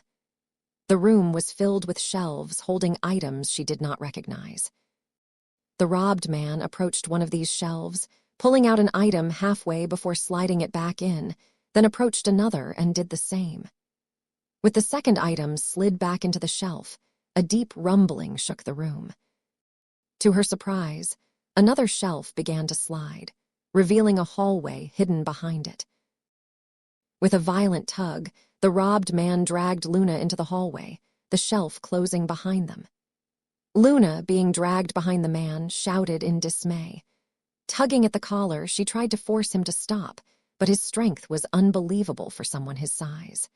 The room was filled with shelves holding items she did not recognize. The robbed man approached one of these shelves, pulling out an item halfway before sliding it back in, then approached another and did the same. With the second item slid back into the shelf, a deep rumbling shook the room. To her surprise, another shelf began to slide, revealing a hallway hidden behind it. With a violent tug, the robbed man dragged Luna into the hallway, the shelf closing behind them. Luna, being dragged behind the man, shouted in dismay. Tugging at the collar, she tried to force him to stop, but his strength was unbelievable for someone his size.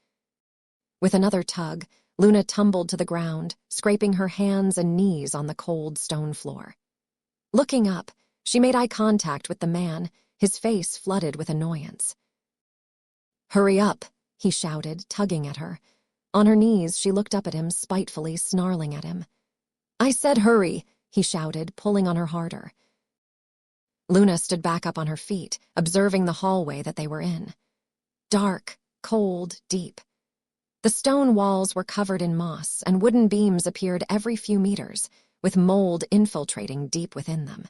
With another tug, Luna tumbled to the ground, scraping her hands and knees on the cold stone floor. Looking up, she made eye contact with the man, his face flooded with annoyance. "Hurry up," he shouted, tugging at her. On her knees, she looked up at him, spitefully snarling at him. "I said hurry," he shouted, pulling on her harder. Luna stood back up on her feet, observing the hallway that they were in. Dark, cold, deep. The stone walls were covered in moss, and wooden beams appeared every few meters, with mold infiltrating deep within them.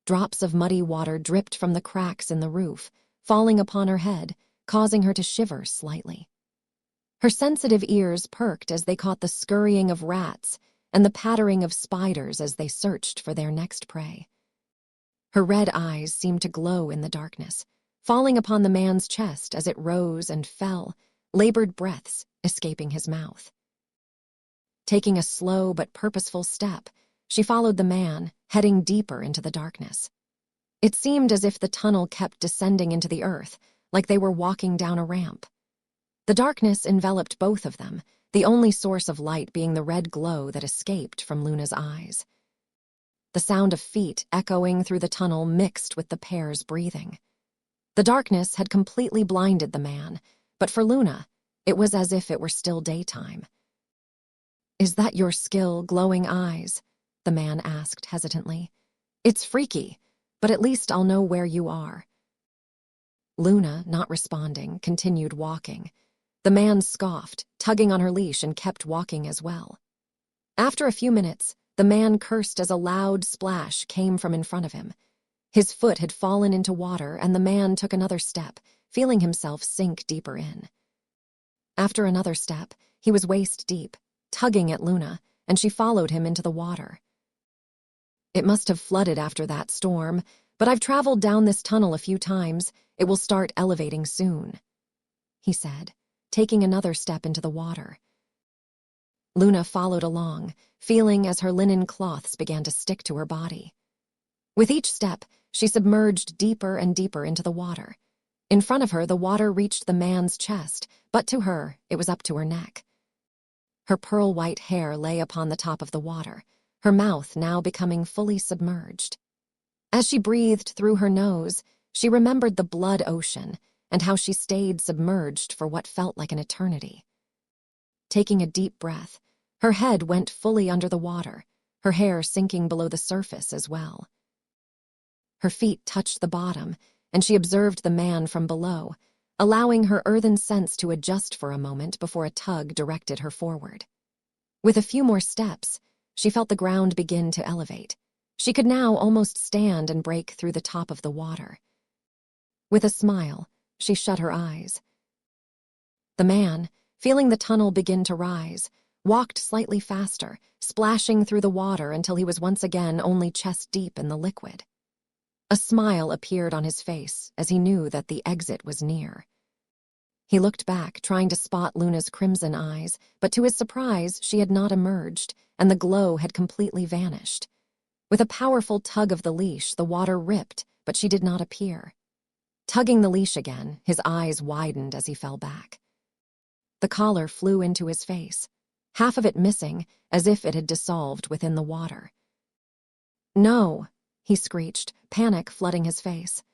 Drops of muddy water dripped from the cracks in the roof, falling upon her head, causing her to shiver slightly. Her sensitive ears perked as they caught the scurrying of rats and the pattering of spiders as they searched for their next prey. Her red eyes seemed to glow in the darkness, falling upon the man's chest as it rose and fell, labored breaths escaping his mouth. Taking a slow but purposeful step, she followed the man, heading deeper into the darkness. It seemed as if the tunnel kept descending into the earth, like they were walking down a ramp. The darkness enveloped both of them, the only source of light being the red glow that escaped from Luna's eyes. The sound of feet echoing through the tunnel mixed with the pair's breathing. The darkness had completely blinded the man, but for Luna, it was as if it were still daytime. "Is that your skill, glowing eyes?" the man asked hesitantly. "It's freaky, but at least I'll know where you are." Luna, not responding, continued walking. The man scoffed, tugging on her leash, and kept walking as well. After a few minutes, the man cursed as a loud splash came from in front of him. His foot had fallen into water, and the man took another step, feeling himself sink deeper in. After another step, he was waist deep, tugging at Luna, and she followed him into the water. "It must have flooded after that storm, but I've traveled down this tunnel a few times. It will start elevating soon," he said, taking another step into the water. Luna followed along, feeling as her linen cloths began to stick to her body. With each step, she submerged deeper and deeper into the water. In front of her, the water reached the man's chest, but to her, it was up to her neck. Her pearl-white hair lay upon the top of the water, her mouth now becoming fully submerged. As she breathed through her nose, she remembered the blood ocean and how she stayed submerged for what felt like an eternity. Taking a deep breath, her head went fully under the water, her hair sinking below the surface as well. Her feet touched the bottom, and she observed the man from below, allowing her earthen sense to adjust for a moment before a tug directed her forward. With a few more steps, she felt the ground begin to elevate. She could now almost stand and break through the top of the water. With a smile, she shut her eyes. The man, feeling the tunnel begin to rise, walked slightly faster, splashing through the water until he was once again only chest-deep in the liquid. A smile appeared on his face as he knew that the exit was near. He looked back, trying to spot Luna's crimson eyes, but to his surprise, she had not emerged, and the glow had completely vanished. With a powerful tug of the leash, the water ripped, but she did not appear. Tugging the leash again, his eyes widened as he fell back. The collar flew into his face, half of it missing, as if it had dissolved within the water. "No," he screeched, panic flooding his face.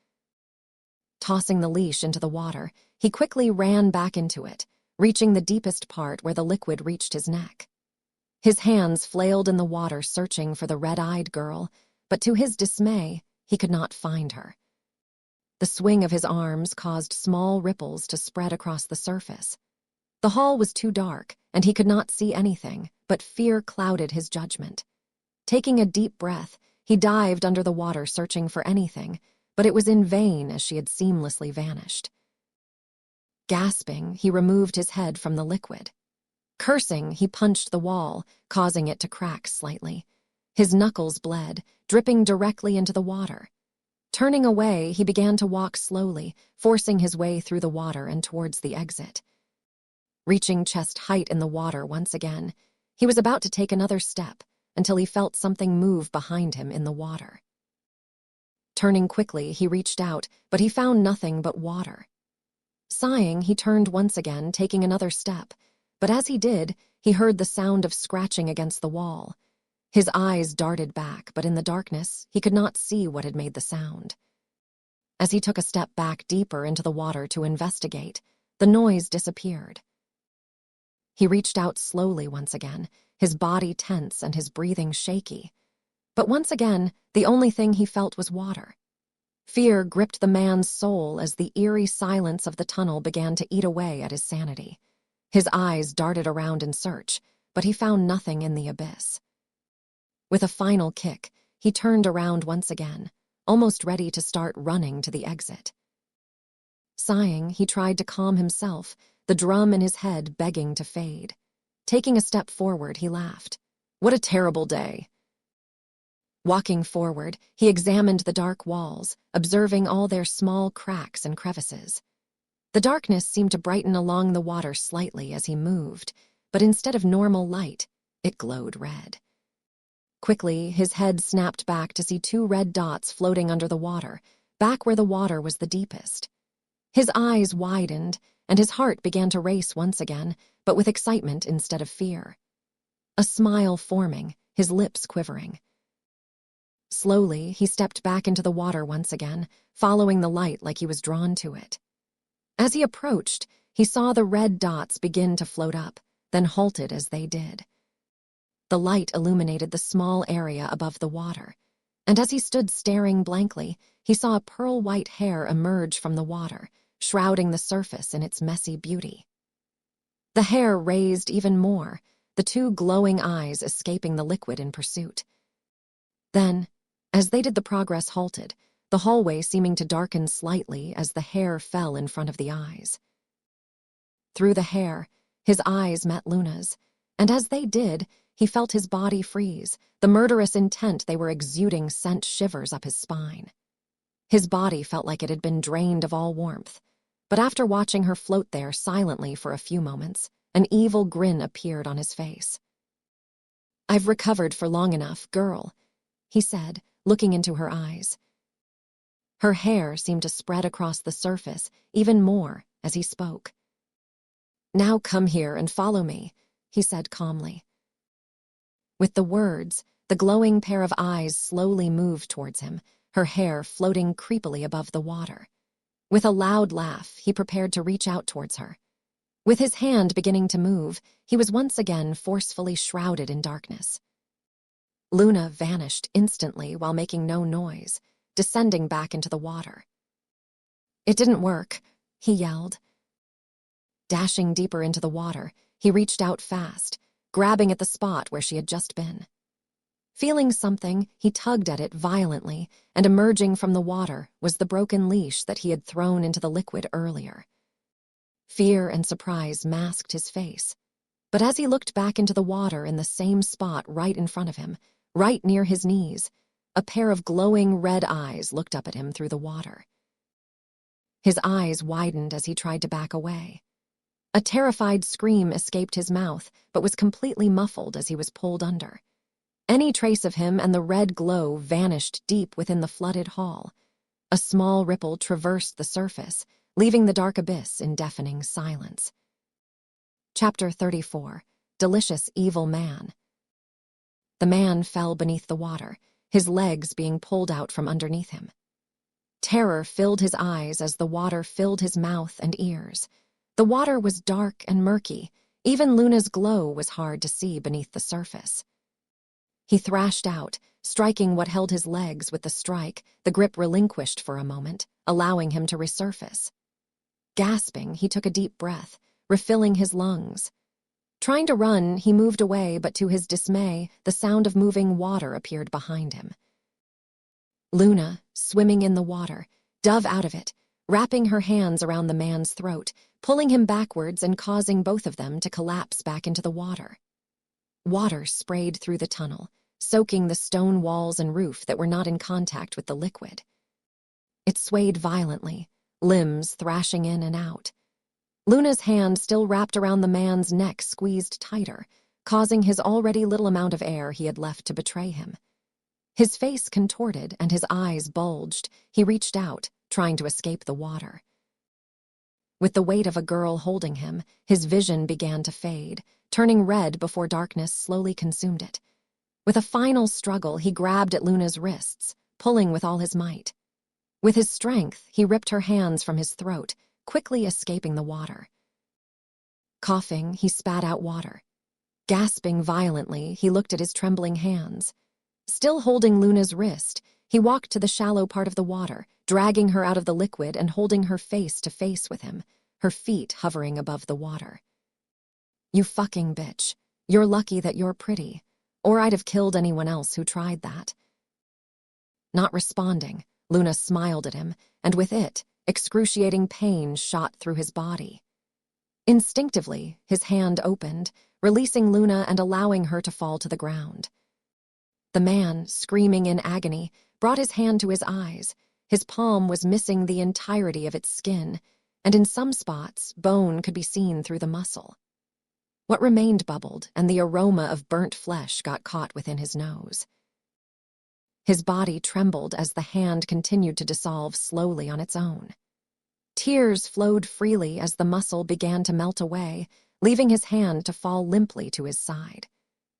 Tossing the leash into the water, he quickly ran back into it, reaching the deepest part where the liquid reached his neck. His hands flailed in the water searching for the red-eyed girl, but to his dismay, he could not find her. The swing of his arms caused small ripples to spread across the surface. The hall was too dark, and he could not see anything, but fear clouded his judgment. Taking a deep breath, he dived under the water searching for anything, but it was in vain as she had seamlessly vanished. Gasping, he removed his head from the liquid. Cursing, he punched the wall, causing it to crack slightly. His knuckles bled, dripping directly into the water. Turning away, he began to walk slowly, forcing his way through the water and towards the exit. Reaching chest height in the water once again, he was about to take another step until he felt something move behind him in the water. Turning quickly, he reached out, but he found nothing but water. Sighing, he turned once again, taking another step, but as he did, he heard the sound of scratching against the wall. His eyes darted back, but in the darkness, he could not see what had made the sound. As he took a step back deeper into the water to investigate, the noise disappeared. He reached out slowly once again, his body tense and his breathing shaky. But once again, the only thing he felt was water. Fear gripped the man's soul as the eerie silence of the tunnel began to eat away at his sanity. His eyes darted around in search, but he found nothing in the abyss. With a final kick, he turned around once again, almost ready to start running to the exit. Sighing, he tried to calm himself, the drum in his head begging to fade. Taking a step forward, he laughed. What a terrible day. Walking forward, he examined the dark walls, observing all their small cracks and crevices. The darkness seemed to brighten along the water slightly as he moved, but instead of normal light, it glowed red. Quickly, his head snapped back to see two red dots floating under the water, back where the water was the deepest. His eyes widened, and his heart began to race once again, but with excitement instead of fear. A smile forming, his lips quivering. Slowly, he stepped back into the water once again, following the light like he was drawn to it. As he approached, he saw the red dots begin to float up, then halted as they did. The light illuminated the small area above the water, and as he stood staring blankly, he saw a pearl-white hair emerge from the water, shrouding the surface in its messy beauty. The hair raised even more, the two glowing eyes escaping the liquid in pursuit. Then, as they did, the progress halted, the hallway seeming to darken slightly as the hair fell in front of the eyes. Through the hair, his eyes met Luna's, and as they did, he felt his body freeze. The murderous intent they were exuding sent shivers up his spine. His body felt like it had been drained of all warmth, but after watching her float there silently for a few moments, an evil grin appeared on his face. "I've recovered for long enough, girl," he said, looking into her eyes. Her hair seemed to spread across the surface even more as he spoke. "Now come here and follow me," he said calmly. With the words, the glowing pair of eyes slowly moved towards him, her hair floating creepily above the water. With a loud laugh, he prepared to reach out towards her. With his hand beginning to move, he was once again forcefully shrouded in darkness. Luna vanished instantly while making no noise, descending back into the water. "It didn't work," he yelled. Dashing deeper into the water, he reached out fast, grabbing at the spot where she had just been. Feeling something, he tugged at it violently, and emerging from the water was the broken leash that he had thrown into the liquid earlier. Fear and surprise masked his face, but as he looked back into the water in the same spot right in front of him, right near his knees, a pair of glowing red eyes looked up at him through the water. His eyes widened as he tried to back away. A terrified scream escaped his mouth, but was completely muffled as he was pulled under. Any trace of him and the red glow vanished deep within the flooded hall. A small ripple traversed the surface, leaving the dark abyss in deafening silence. Chapter 34. Delicious Evil Man. The man fell beneath the water, his legs being pulled out from underneath him. Terror filled his eyes as the water filled his mouth and ears. The water was dark and murky. Even Luna's glow was hard to see beneath the surface. He thrashed out, striking what held his legs with the strike. The grip relinquished for a moment, allowing him to resurface. Gasping, he took a deep breath, refilling his lungs. Trying to run, he moved away, but to his dismay, the sound of moving water appeared behind him. Luna, swimming in the water, dove out of it, wrapping her hands around the man's throat, pulling him backwards and causing both of them to collapse back into the water. Water sprayed through the tunnel, soaking the stone walls and roof that were not in contact with the liquid. It swayed violently, limbs thrashing in and out. Luna's hand still wrapped around the man's neck squeezed tighter, causing his already little amount of air he had left to betray him. His face contorted and his eyes bulged. He reached out, trying to escape the water. With the weight of a girl holding him, his vision began to fade, turning red before darkness slowly consumed it. With a final struggle, he grabbed at Luna's wrists, pulling with all his might. With his strength, he ripped her hands from his throat, quickly escaping the water. Coughing, he spat out water. Gasping violently, he looked at his trembling hands. Still holding Luna's wrist, he walked to the shallow part of the water, dragging her out of the liquid and holding her face to face with him, her feet hovering above the water. "You fucking bitch. You're lucky that you're pretty, or I'd have killed anyone else who tried that." Not responding, Luna smiled at him, and with it, excruciating pain shot through his body. Instinctively, his hand opened, releasing Luna and allowing her to fall to the ground. The man, screaming in agony, brought his hand to his eyes. His palm was missing the entirety of its skin, and in some spots, bone could be seen through the muscle. What remained bubbled, and the aroma of burnt flesh got caught within his nose. His body trembled as the hand continued to dissolve slowly on its own. Tears flowed freely as the muscle began to melt away, leaving his hand to fall limply to his side.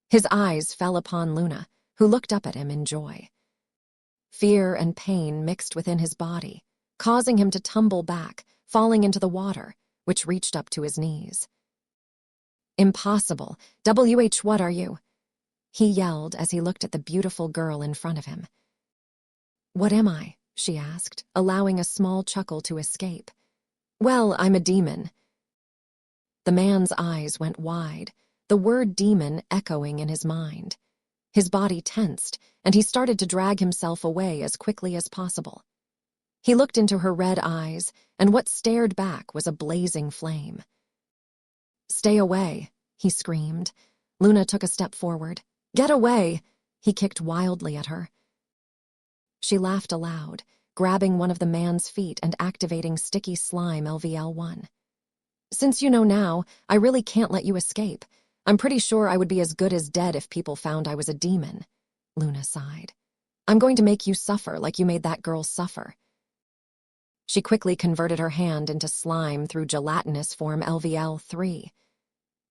His eyes fell upon Luna, who looked up at him in joy. Fear and pain mixed within his body, causing him to tumble back, falling into the water, which reached up to his knees. "Impossible. What are you?" he yelled as he looked at the beautiful girl in front of him. "What am I?" she asked, allowing a small chuckle to escape. "Well, I'm a demon." The man's eyes went wide, the word demon echoing in his mind. His body tensed, and he started to drag himself away as quickly as possible. He looked into her red eyes, and what stared back was a blazing flame. "Stay away," he screamed. Luna took a step forward. "Get away!" He kicked wildly at her. She laughed aloud, grabbing one of the man's feet and activating sticky slime LVL1. "Since you know now, I really can't let you escape. I'm pretty sure I would be as good as dead if people found I was a demon." Luna sighed. "I'm going to make you suffer like you made that girl suffer." She quickly converted her hand into slime through gelatinous form LVL3.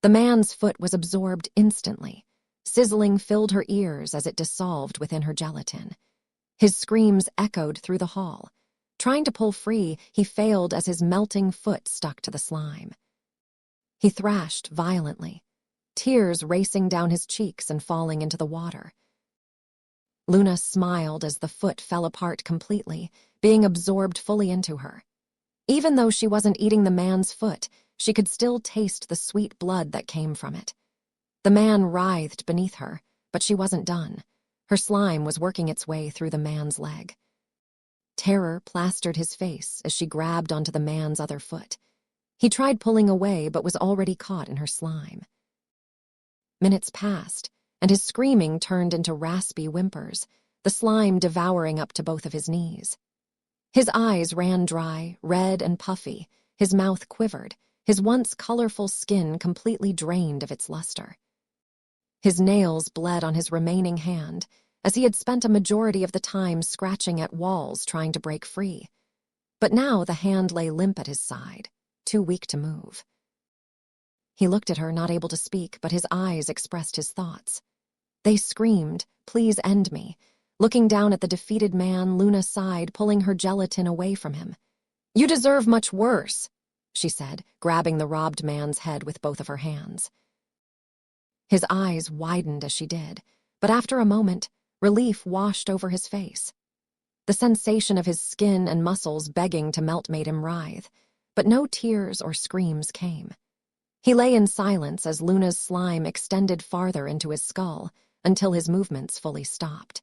The man's foot was absorbed instantly. Sizzling filled her ears as it dissolved within her gelatin. His screams echoed through the hall. Trying to pull free, he failed as his melting foot stuck to the slime. He thrashed violently, tears racing down his cheeks and falling into the water. Luna smiled as the foot fell apart completely, being absorbed fully into her. Even though she wasn't eating the man's foot, she could still taste the sweet blood that came from it. The man writhed beneath her, but she wasn't done. Her slime was working its way through the man's leg. Terror plastered his face as she grabbed onto the man's other foot. He tried pulling away but was already caught in her slime. Minutes passed, and his screaming turned into raspy whimpers, the slime devouring up to both of his knees. His eyes ran dry, red and puffy, his mouth quivered, his once colorful skin completely drained of its luster. His nails bled on his remaining hand, as he had spent a majority of the time scratching at walls trying to break free. But now the hand lay limp at his side, too weak to move. He looked at her, not able to speak, but his eyes expressed his thoughts. They screamed, "Please end me." Looking down at the defeated man, Luna sighed, pulling her gelatin away from him. "You deserve much worse," she said, grabbing the robbed man's head with both of her hands. His eyes widened as she did, but after a moment, relief washed over his face. The sensation of his skin and muscles begging to melt made him writhe, but no tears or screams came. He lay in silence as Luna's slime extended farther into his skull until his movements fully stopped.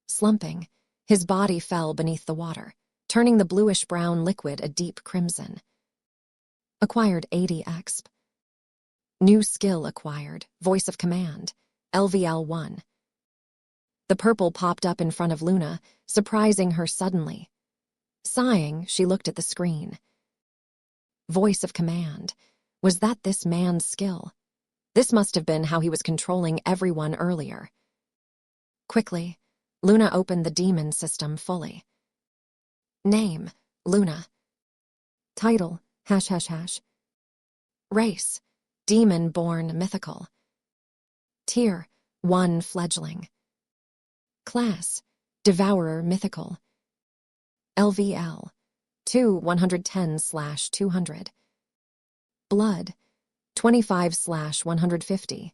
Slumping, his body fell beneath the water, turning the bluish-brown liquid a deep crimson. Acquired 80 exp. New skill acquired, Voice of Command, LVL1. The purple popped up in front of Luna, surprising her suddenly. Sighing, she looked at the screen. Voice of Command. Was that this man's skill? This must have been how he was controlling everyone earlier. Quickly, Luna opened the demon system fully. Name, Luna. Title, ###. Race, demon-born mythical. Tier, 1 fledgling. Class, devourer mythical. LVL, 110/200. Blood, 25/150.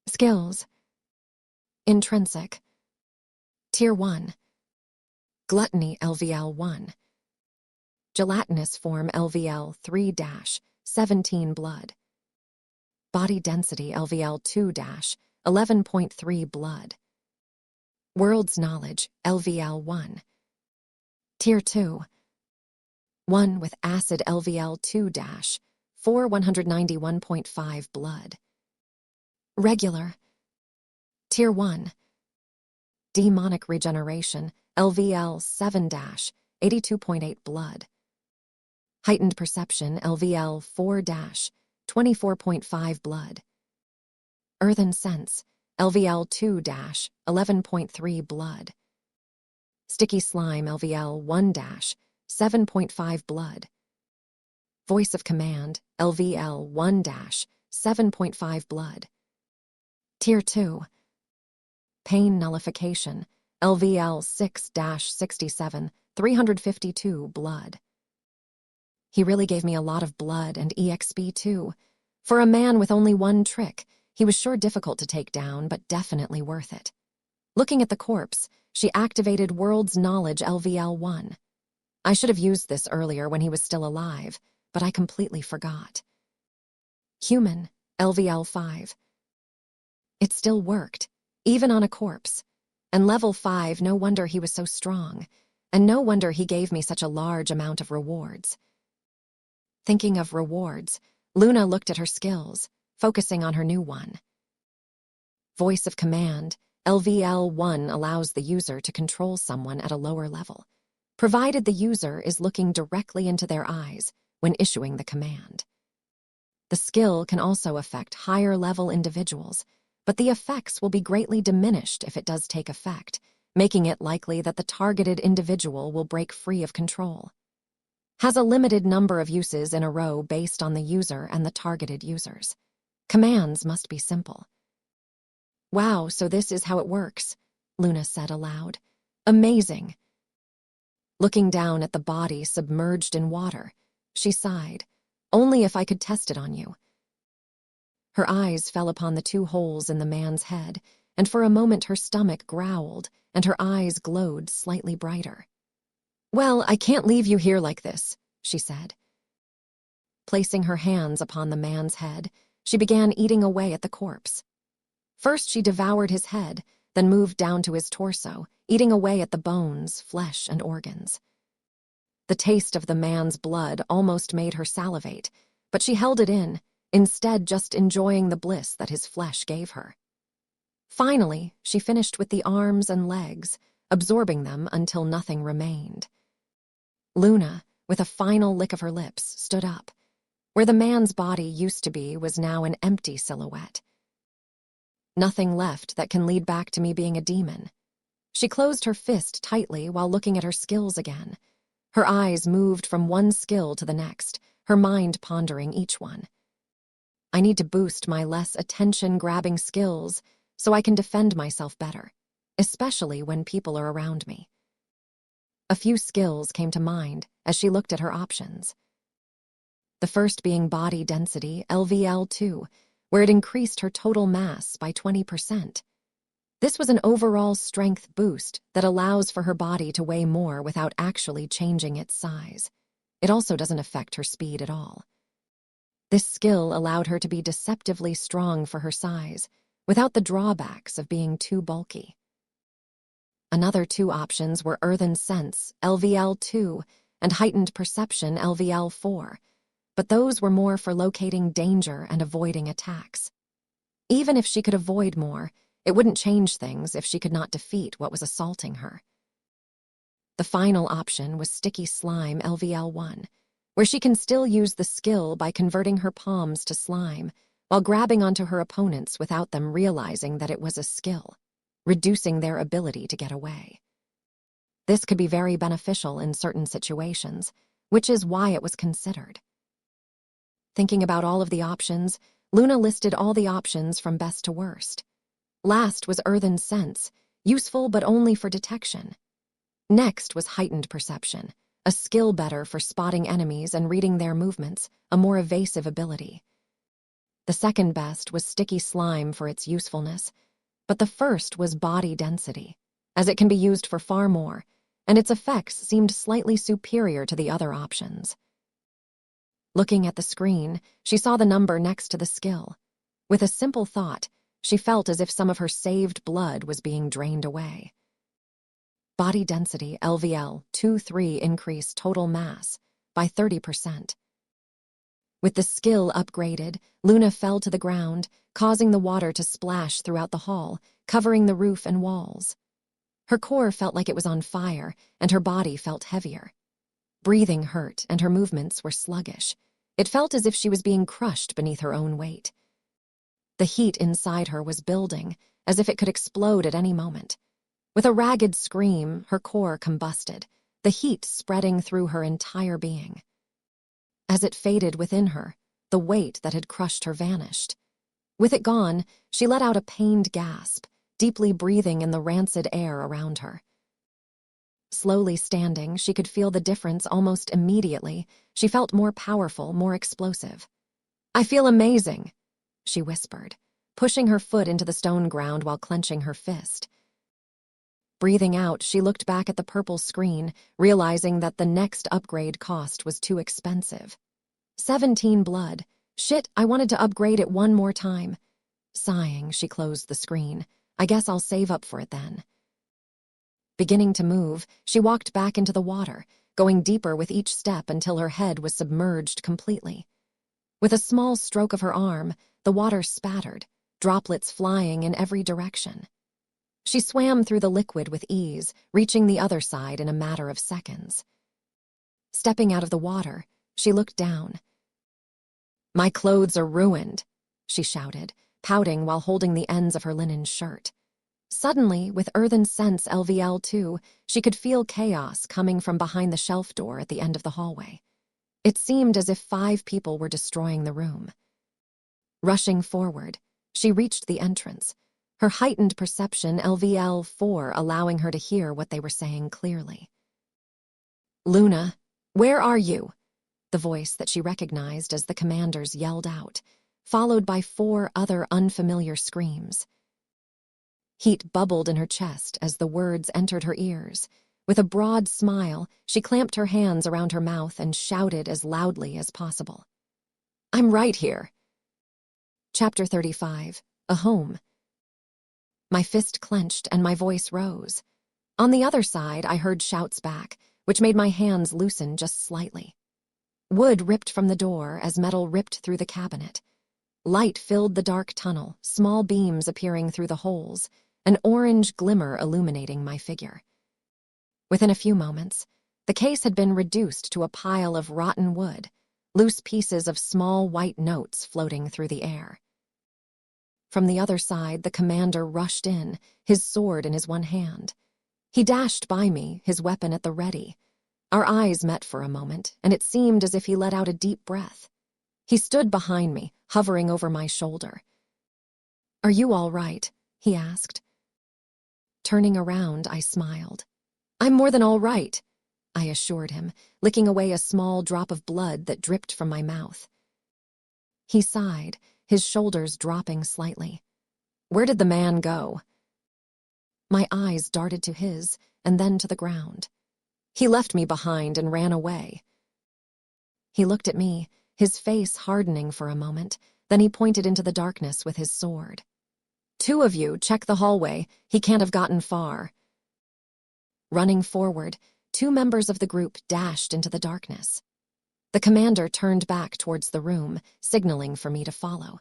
Skills, intrinsic. Tier 1. Gluttony LVL1. Gelatinous form LVL3-17 blood. Body density LVL2-11.3 blood. World's knowledge LVL1. Tier 2. 1 with acid LVL2-191.5 blood. Regular. Tier 1. Demonic regeneration LVL7-82.8 blood. Heightened perception LVL4-24.5 blood. Earthen sense LVL2-11.3 blood. Sticky slime LVL1-7.5 blood. Voice of Command LVL1-7.5 blood. Tier 2. Pain nullification LVL6-67 352 blood. He really gave me a lot of blood and EXP too. For a man with only one trick, he was sure difficult to take down, but definitely worth it. Looking at the corpse, she activated World's Knowledge LVL1. I should have used this earlier when he was still alive, but I completely forgot. Human LVL5. It still worked, even on a corpse. And level 5, no wonder he was so strong, and no wonder he gave me such a large amount of rewards. Thinking of rewards, Luna looked at her skills, focusing on her new one. Voice of Command, LVL1 allows the user to control someone at a lower level, provided the user is looking directly into their eyes when issuing the command. The skill can also affect higher-level individuals, but the effects will be greatly diminished if it does take effect, making it likely that the targeted individual will break free of control. Has a limited number of uses in a row based on the user and the targeted users. Commands must be simple. Wow, so this is how it works, Luna said aloud. Amazing. Looking down at the body submerged in water, she sighed. Only if I could test it on you. Her eyes fell upon the 2 holes in the man's head, and for a moment her stomach growled and her eyes glowed slightly brighter. Well, I can't leave you here like this, she said. Placing her hands upon the man's head, she began eating away at the corpse. First she devoured his head, then moved down to his torso, eating away at the bones, flesh, and organs. The taste of the man's blood almost made her salivate, but she held it in, instead just enjoying the bliss that his flesh gave her. Finally, she finished with the arms and legs, absorbing them until nothing remained. Luna, with a final lick of her lips, stood up. Where the man's body used to be was now an empty silhouette. Nothing left that can lead back to me being a demon. She closed her fist tightly while looking at her skills again. Her eyes moved from one skill to the next, her mind pondering each one. I need to boost my less attention-grabbing skills so I can defend myself better, especially when people are around me. A few skills came to mind as she looked at her options. The first being body density, LVL2, where it increased her total mass by 20%. This was an overall strength boost that allows for her body to weigh more without actually changing its size. It also doesn't affect her speed at all. This skill allowed her to be deceptively strong for her size, without the drawbacks of being too bulky. Another 2 options were Earthen Sense, LVL2, and Heightened Perception, LVL4, but those were more for locating danger and avoiding attacks. Even if she could avoid more, it wouldn't change things if she could not defeat what was assaulting her. The final option was Sticky Slime, LVL1, where she can still use the skill by converting her palms to slime while grabbing onto her opponents without them realizing that it was a skill, reducing their ability to get away. This could be very beneficial in certain situations, which is why it was considered. Thinking about all of the options, Luna listed all the options from best to worst. Last was Earthen Sense, useful but only for detection. Next was Heightened Perception, a skill better for spotting enemies and reading their movements, a more evasive ability. The second best was Sticky Slime for its usefulness, but the first was Body Density, as it can be used for far more, and its effects seemed slightly superior to the other options. Looking at the screen, she saw the number next to the skill. With a simple thought, she felt as if some of her saved blood was being drained away. Body density, LVL, 2-3 increase total mass by 30%. With the skill upgraded, Luna fell to the ground, causing the water to splash throughout the hall, covering the roof and walls. Her core felt like it was on fire, and her body felt heavier. Breathing hurt, and her movements were sluggish. It felt as if she was being crushed beneath her own weight. The heat inside her was building, as if it could explode at any moment. With a ragged scream, her core combusted, the heat spreading through her entire being. As it faded within her, the weight that had crushed her vanished. With it gone, she let out a pained gasp, deeply breathing in the rancid air around her. Slowly standing, she could feel the difference almost immediately. She felt more powerful, more explosive. "I feel amazing," she whispered, pushing her foot into the stone ground while clenching her fist. Breathing out, she looked back at the purple screen, realizing that the next upgrade cost was too expensive. 17 blood. Shit, I wanted to upgrade it one more time. Sighing, she closed the screen. I guess I'll save up for it then. Beginning to move, she walked back into the water, going deeper with each step until her head was submerged completely. With a small stroke of her arm, the water spattered, droplets flying in every direction. She swam through the liquid with ease, reaching the other side in a matter of seconds. Stepping out of the water, she looked down. "My clothes are ruined," she shouted, pouting while holding the ends of her linen shirt. Suddenly, with earthen sense LVL2, she could feel chaos coming from behind the shelf door at the end of the hallway. It seemed as if 5 people were destroying the room. Rushing forward, she reached the entrance, her heightened perception LVL4 allowing her to hear what they were saying clearly. "Luna, where are you?" The voice that she recognized as the commander's yelled out, followed by 4 other unfamiliar screams. Heat bubbled in her chest as the words entered her ears. With a broad smile, she clamped her hands around her mouth and shouted as loudly as possible. "I'm right here." Chapter 35. A Home. My fist clenched and my voice rose. On the other side, I heard shouts back, which made my hands loosen just slightly. Wood ripped from the door as metal ripped through the cabinet. Light filled the dark tunnel, small beams appearing through the holes, an orange glimmer illuminating my figure. Within a few moments, the case had been reduced to a pile of rotten wood, loose pieces of small white notes floating through the air. From the other side, the commander rushed in, his sword in his one hand. He dashed by me, his weapon at the ready. Our eyes met for a moment, and it seemed as if he let out a deep breath. He stood behind me, hovering over my shoulder. "Are you all right?" he asked. Turning around, I smiled. "I'm more than all right," I assured him, licking away a small drop of blood that dripped from my mouth. He sighed, his shoulders dropping slightly. "Where did the man go?" My eyes darted to his, and then to the ground. "He left me behind and ran away." He looked at me, his face hardening for a moment, then he pointed into the darkness with his sword. "2 of you, check the hallway. He can't have gotten far." Running forward, 2 members of the group dashed into the darkness. The commander turned back towards the room, signaling for me to follow.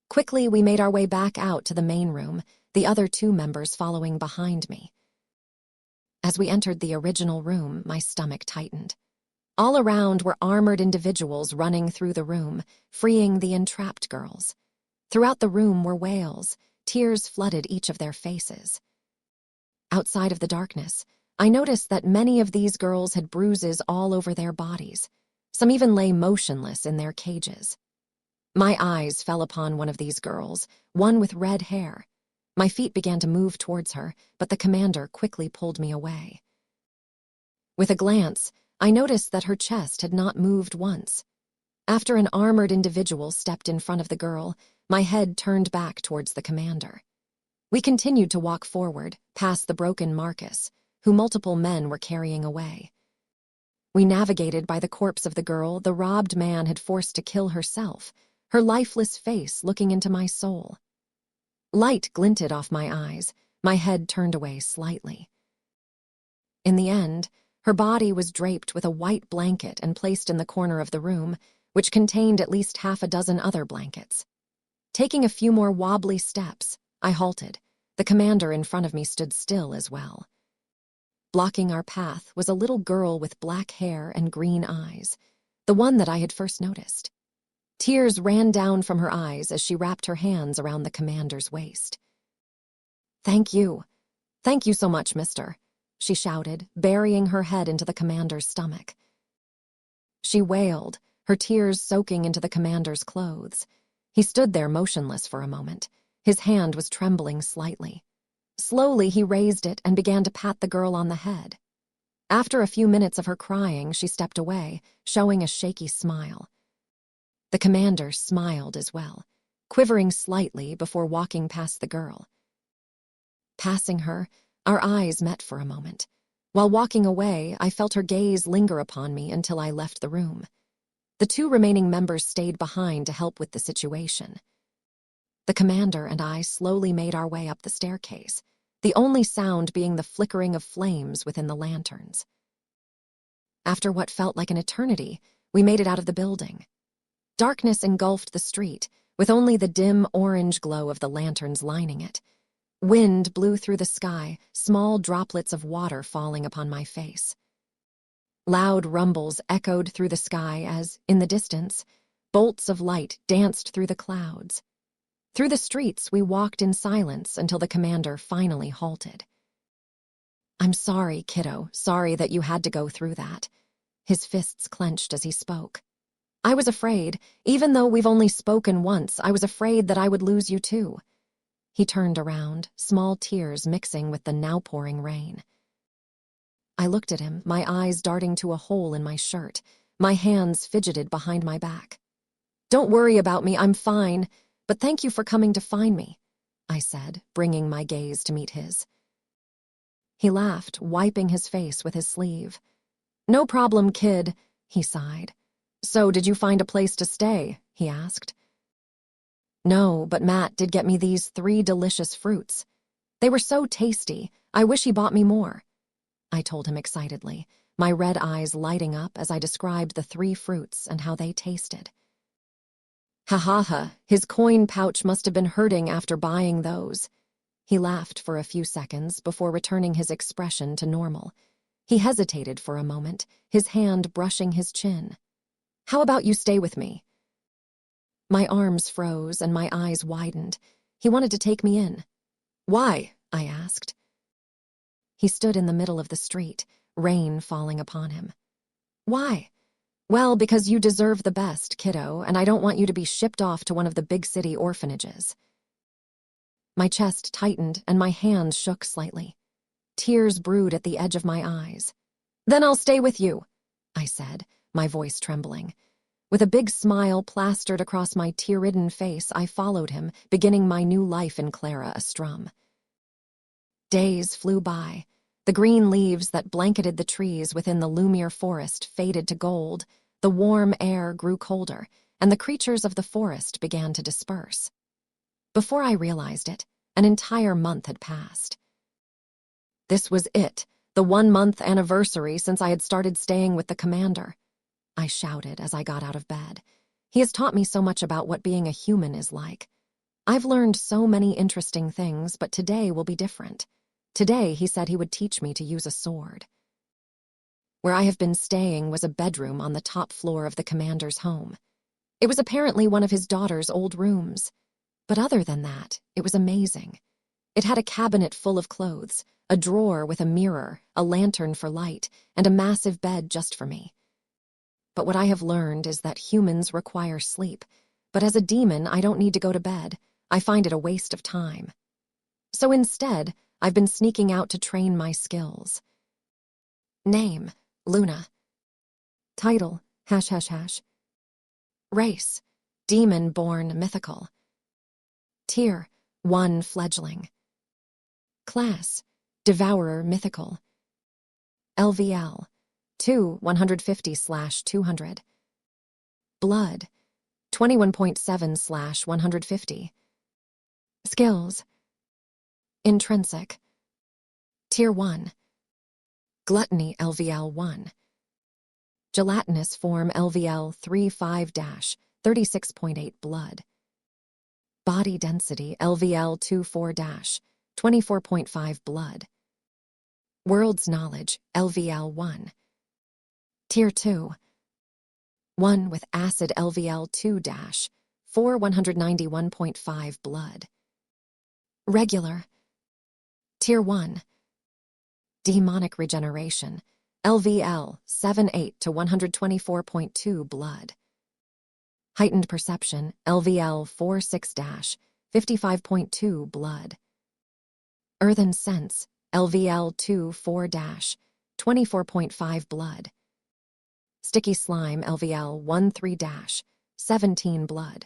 Quickly, we made our way back out to the main room, the other 2 members following behind me. As we entered the original room, my stomach tightened. All around were armored individuals running through the room, freeing the entrapped girls. Throughout the room were wails. Tears flooded each of their faces. Outside of the darkness, I noticed that many of these girls had bruises all over their bodies. Some even lay motionless in their cages. My eyes fell upon one of these girls, one with red hair. My feet began to move towards her, but the commander quickly pulled me away. With a glance, I noticed that her chest had not moved once. After an armored individual stepped in front of the girl, my head turned back towards the commander. We continued to walk forward, past the broken Marcus, who multiple men were carrying away. We navigated by the corpse of the girl the robbed man had forced to kill herself, her lifeless face looking into my soul. Light glinted off my eyes, my head turned away slightly. In the end, her body was draped with a white blanket and placed in the corner of the room, which contained at least half a dozen other blankets. Taking a few more wobbly steps, I halted. The commander in front of me stood still as well. Blocking our path was a little girl with black hair and green eyes, the one that I had first noticed. Tears ran down from her eyes as she wrapped her hands around the commander's waist. "Thank you. Thank you so much, mister," she shouted, burying her head into the commander's stomach. She wailed, her tears soaking into the commander's clothes. He stood there motionless for a moment. His hand was trembling slightly. Slowly, he raised it and began to pat the girl on the head. After a few minutes of her crying, she stepped away, showing a shaky smile. The commander smiled as well, quivering slightly before walking past the girl. Passing her, our eyes met for a moment. While walking away, I felt her gaze linger upon me until I left the room. The 2 remaining members stayed behind to help with the situation. The commander and I slowly made our way up the staircase, the only sound being the flickering of flames within the lanterns. After what felt like an eternity, we made it out of the building. Darkness engulfed the street, with only the dim orange glow of the lanterns lining it. Wind blew through the sky, small droplets of water falling upon my face. Loud rumbles echoed through the sky as, in the distance, bolts of light danced through the clouds. Through the streets, we walked in silence until the commander finally halted. "I'm sorry, kiddo, sorry that you had to go through that." His fists clenched as he spoke. "I was afraid, even though we've only spoken once, I was afraid that I would lose you too." He turned around, small tears mixing with the now pouring rain. I looked at him, my eyes darting to a hole in my shirt. My hands fidgeted behind my back. "Don't worry about me, I'm fine, but thank you for coming to find me," I said, bringing my gaze to meet his. He laughed, wiping his face with his sleeve. "No problem, kid," he sighed. "So, did you find a place to stay?" he asked. "No, but Matt did get me these 3 delicious fruits. They were so tasty, I wish he bought me more," I told him excitedly, my red eyes lighting up as I described the 3 fruits and how they tasted. "Ha ha ha, his coin pouch must have been hurting after buying those." He laughed for a few seconds before returning his expression to normal. He hesitated for a moment, his hand brushing his chin. "How about you stay with me?" My arms froze and my eyes widened. He wanted to take me in. "Why?" I asked. He stood in the middle of the street, rain falling upon him. "Why?" "Well, because you deserve the best, kiddo, and I don't want you to be shipped off to one of the big city orphanages." My chest tightened and my hands shook slightly. Tears brewed at the edge of my eyes. "Then I'll stay with you," I said, my voice trembling. With a big smile plastered across my tear-ridden face, I followed him, beginning my new life in Clara Astrum. Days flew by. The green leaves that blanketed the trees within the Lumiere forest faded to gold, the warm air grew colder, and the creatures of the forest began to disperse. Before I realized it, an entire month had passed. This was it, the 1-month anniversary since I had started staying with the commander. I shouted as I got out of bed. He has taught me so much about what being a human is like. I've learned so many interesting things, but today will be different. Today, he said he would teach me to use a sword. Where I have been staying was a bedroom on the top floor of the commander's home. It was apparently one of his daughter's old rooms. But other than that, it was amazing. It had a cabinet full of clothes, a drawer with a mirror, a lantern for light, and a massive bed just for me. But what I have learned is that humans require sleep, but as a demon, I don't need to go to bed. I find it a waste of time. So instead, I've been sneaking out to train my skills. Name, Luna. Title, ###. Race, demon-born mythical. Tier, 1 fledgling. Class, devourer mythical. LVL, 2 150/200. Blood, 21.7/150. Skills, intrinsic. Tier 1. Gluttony LVL 1. Gelatinous form LVL 35-36.8 blood. Body density LVL 24-24.5 blood. World's knowledge LVL 1. Tier 2. 1 with acid LVL 2-4 191.5 blood. Regular. Tier 1. Demonic regeneration LVL 78-124.2 blood. Heightened perception LVL 46-55.2 blood. Earthen sense LVL 24-24.5 blood. Sticky slime LVL 13-17 blood.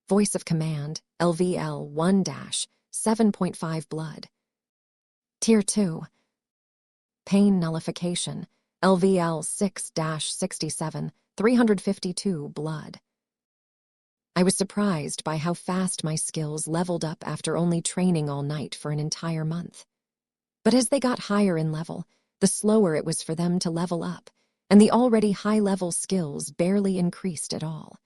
Voice of command LVL 1-7.5 blood. Tier 2. Pain nullification LVL 6-67 352 blood. I was surprised by how fast my skills leveled up after only training all night for an entire month. But as they got higher in level, the slower it was for them to level up, and the already high-level skills barely increased at all.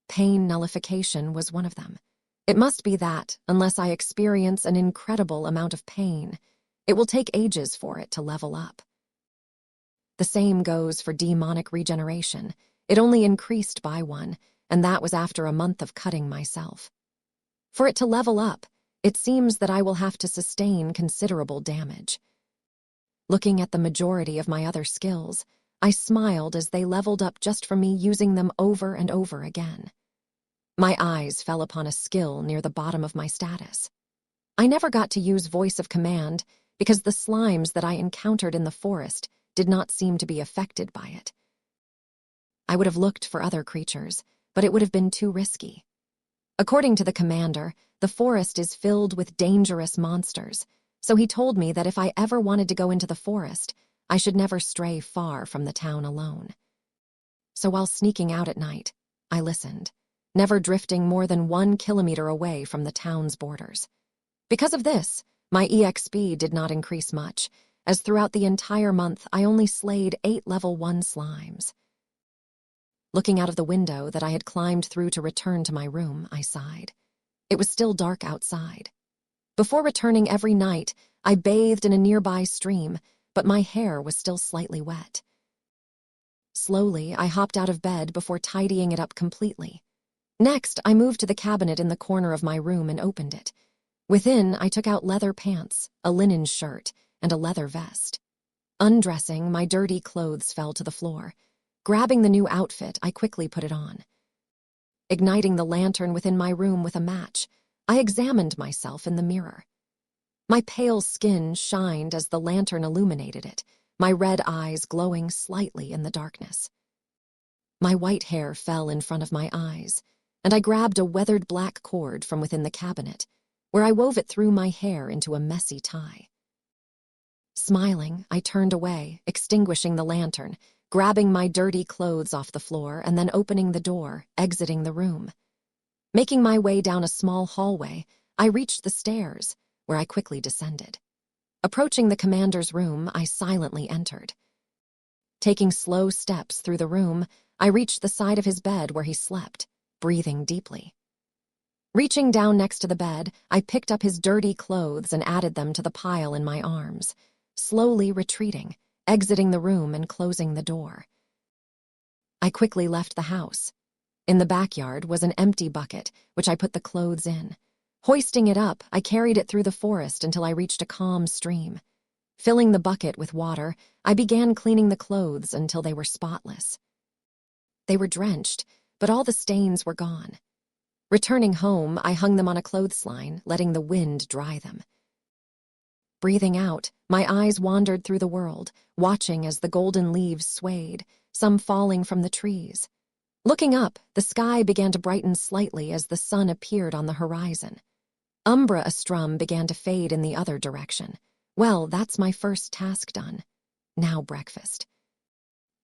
Pain nullification was one of them. It must be that, unless I experience an incredible amount of pain, it will take ages for it to level up. The same goes for demonic regeneration. It only increased by 1, and that was after a month of cutting myself. For it to level up, it seems that I will have to sustain considerable damage. Looking at the majority of my other skills, I smiled as they leveled up just from me using them over and over again. My eyes fell upon a skill near the bottom of my status. I never got to use voice of command because the slimes that I encountered in the forest did not seem to be affected by it. I would have looked for other creatures, but it would have been too risky. According to the commander, the forest is filled with dangerous monsters, so he told me that if I ever wanted to go into the forest, I should never stray far from the town alone. So while sneaking out at night, I listened, never drifting more than 1 kilometer away from the town's borders. Because of this, my EXP did not increase much, as throughout the entire month I only slayed 8 level 1 slimes. Looking out of the window that I had climbed through to return to my room, I sighed. It was still dark outside. Before returning every night, I bathed in a nearby stream, but my hair was still slightly wet. Slowly, I hopped out of bed before tidying it up completely. Next, I moved to the cabinet in the corner of my room and opened it. Within, I took out leather pants, a linen shirt, and a leather vest. Undressing, my dirty clothes fell to the floor. Grabbing the new outfit, I quickly put it on. Igniting the lantern within my room with a match, I examined myself in the mirror. My pale skin shined as the lantern illuminated it, my red eyes glowing slightly in the darkness. My white hair fell in front of my eyes, and I grabbed a weathered black cord from within the cabinet, where I wove it through my hair into a messy tie. Smiling, I turned away, extinguishing the lantern, grabbing my dirty clothes off the floor and then opening the door, exiting the room. Making my way down a small hallway, I reached the stairs, where I quickly descended. Approaching the commander's room, I silently entered. Taking slow steps through the room, I reached the side of his bed where he slept, breathing deeply. Reaching down next to the bed, I picked up his dirty clothes and added them to the pile in my arms, slowly retreating, exiting the room and closing the door. I quickly left the house. In the backyard was an empty bucket, which I put the clothes in. Hoisting it up, I carried it through the forest until I reached a calm stream. Filling the bucket with water, I began cleaning the clothes until they were spotless. They were drenched, but all the stains were gone. Returning home, I hung them on a clothesline, letting the wind dry them. Breathing out, my eyes wandered through the world, watching as the golden leaves swayed, some falling from the trees. Looking up, the sky began to brighten slightly as the sun appeared on the horizon. Umbra Astrum began to fade in the other direction. Well, that's my first task done. Now breakfast.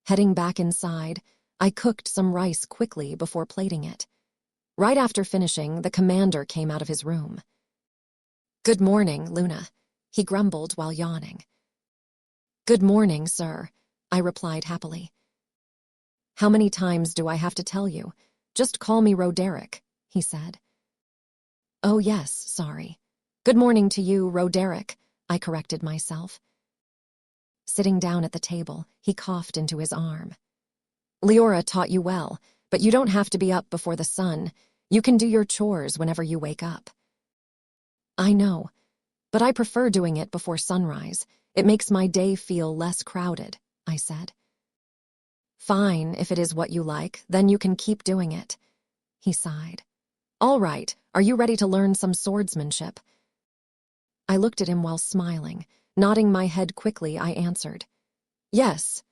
Heading back inside, I cooked some rice quickly before plating it. Right after finishing, the commander came out of his room. "Good morning, Luna," he grumbled while yawning. "Good morning, sir," I replied happily. "How many times do I have to tell you? Just call me Roderick," he said. "Oh yes, sorry. Good morning to you, Roderick," I corrected myself. Sitting down at the table, he coughed into his arm. "Leora taught you well, but you don't have to be up before the sun. You can do your chores whenever you wake up." "I know, but I prefer doing it before sunrise. It makes my day feel less crowded," I said. "Fine, if it is what you like, then you can keep doing it," he sighed. "All right, are you ready to learn some swordsmanship?" I looked at him while smiling. Nodding my head quickly, I answered, "Yes,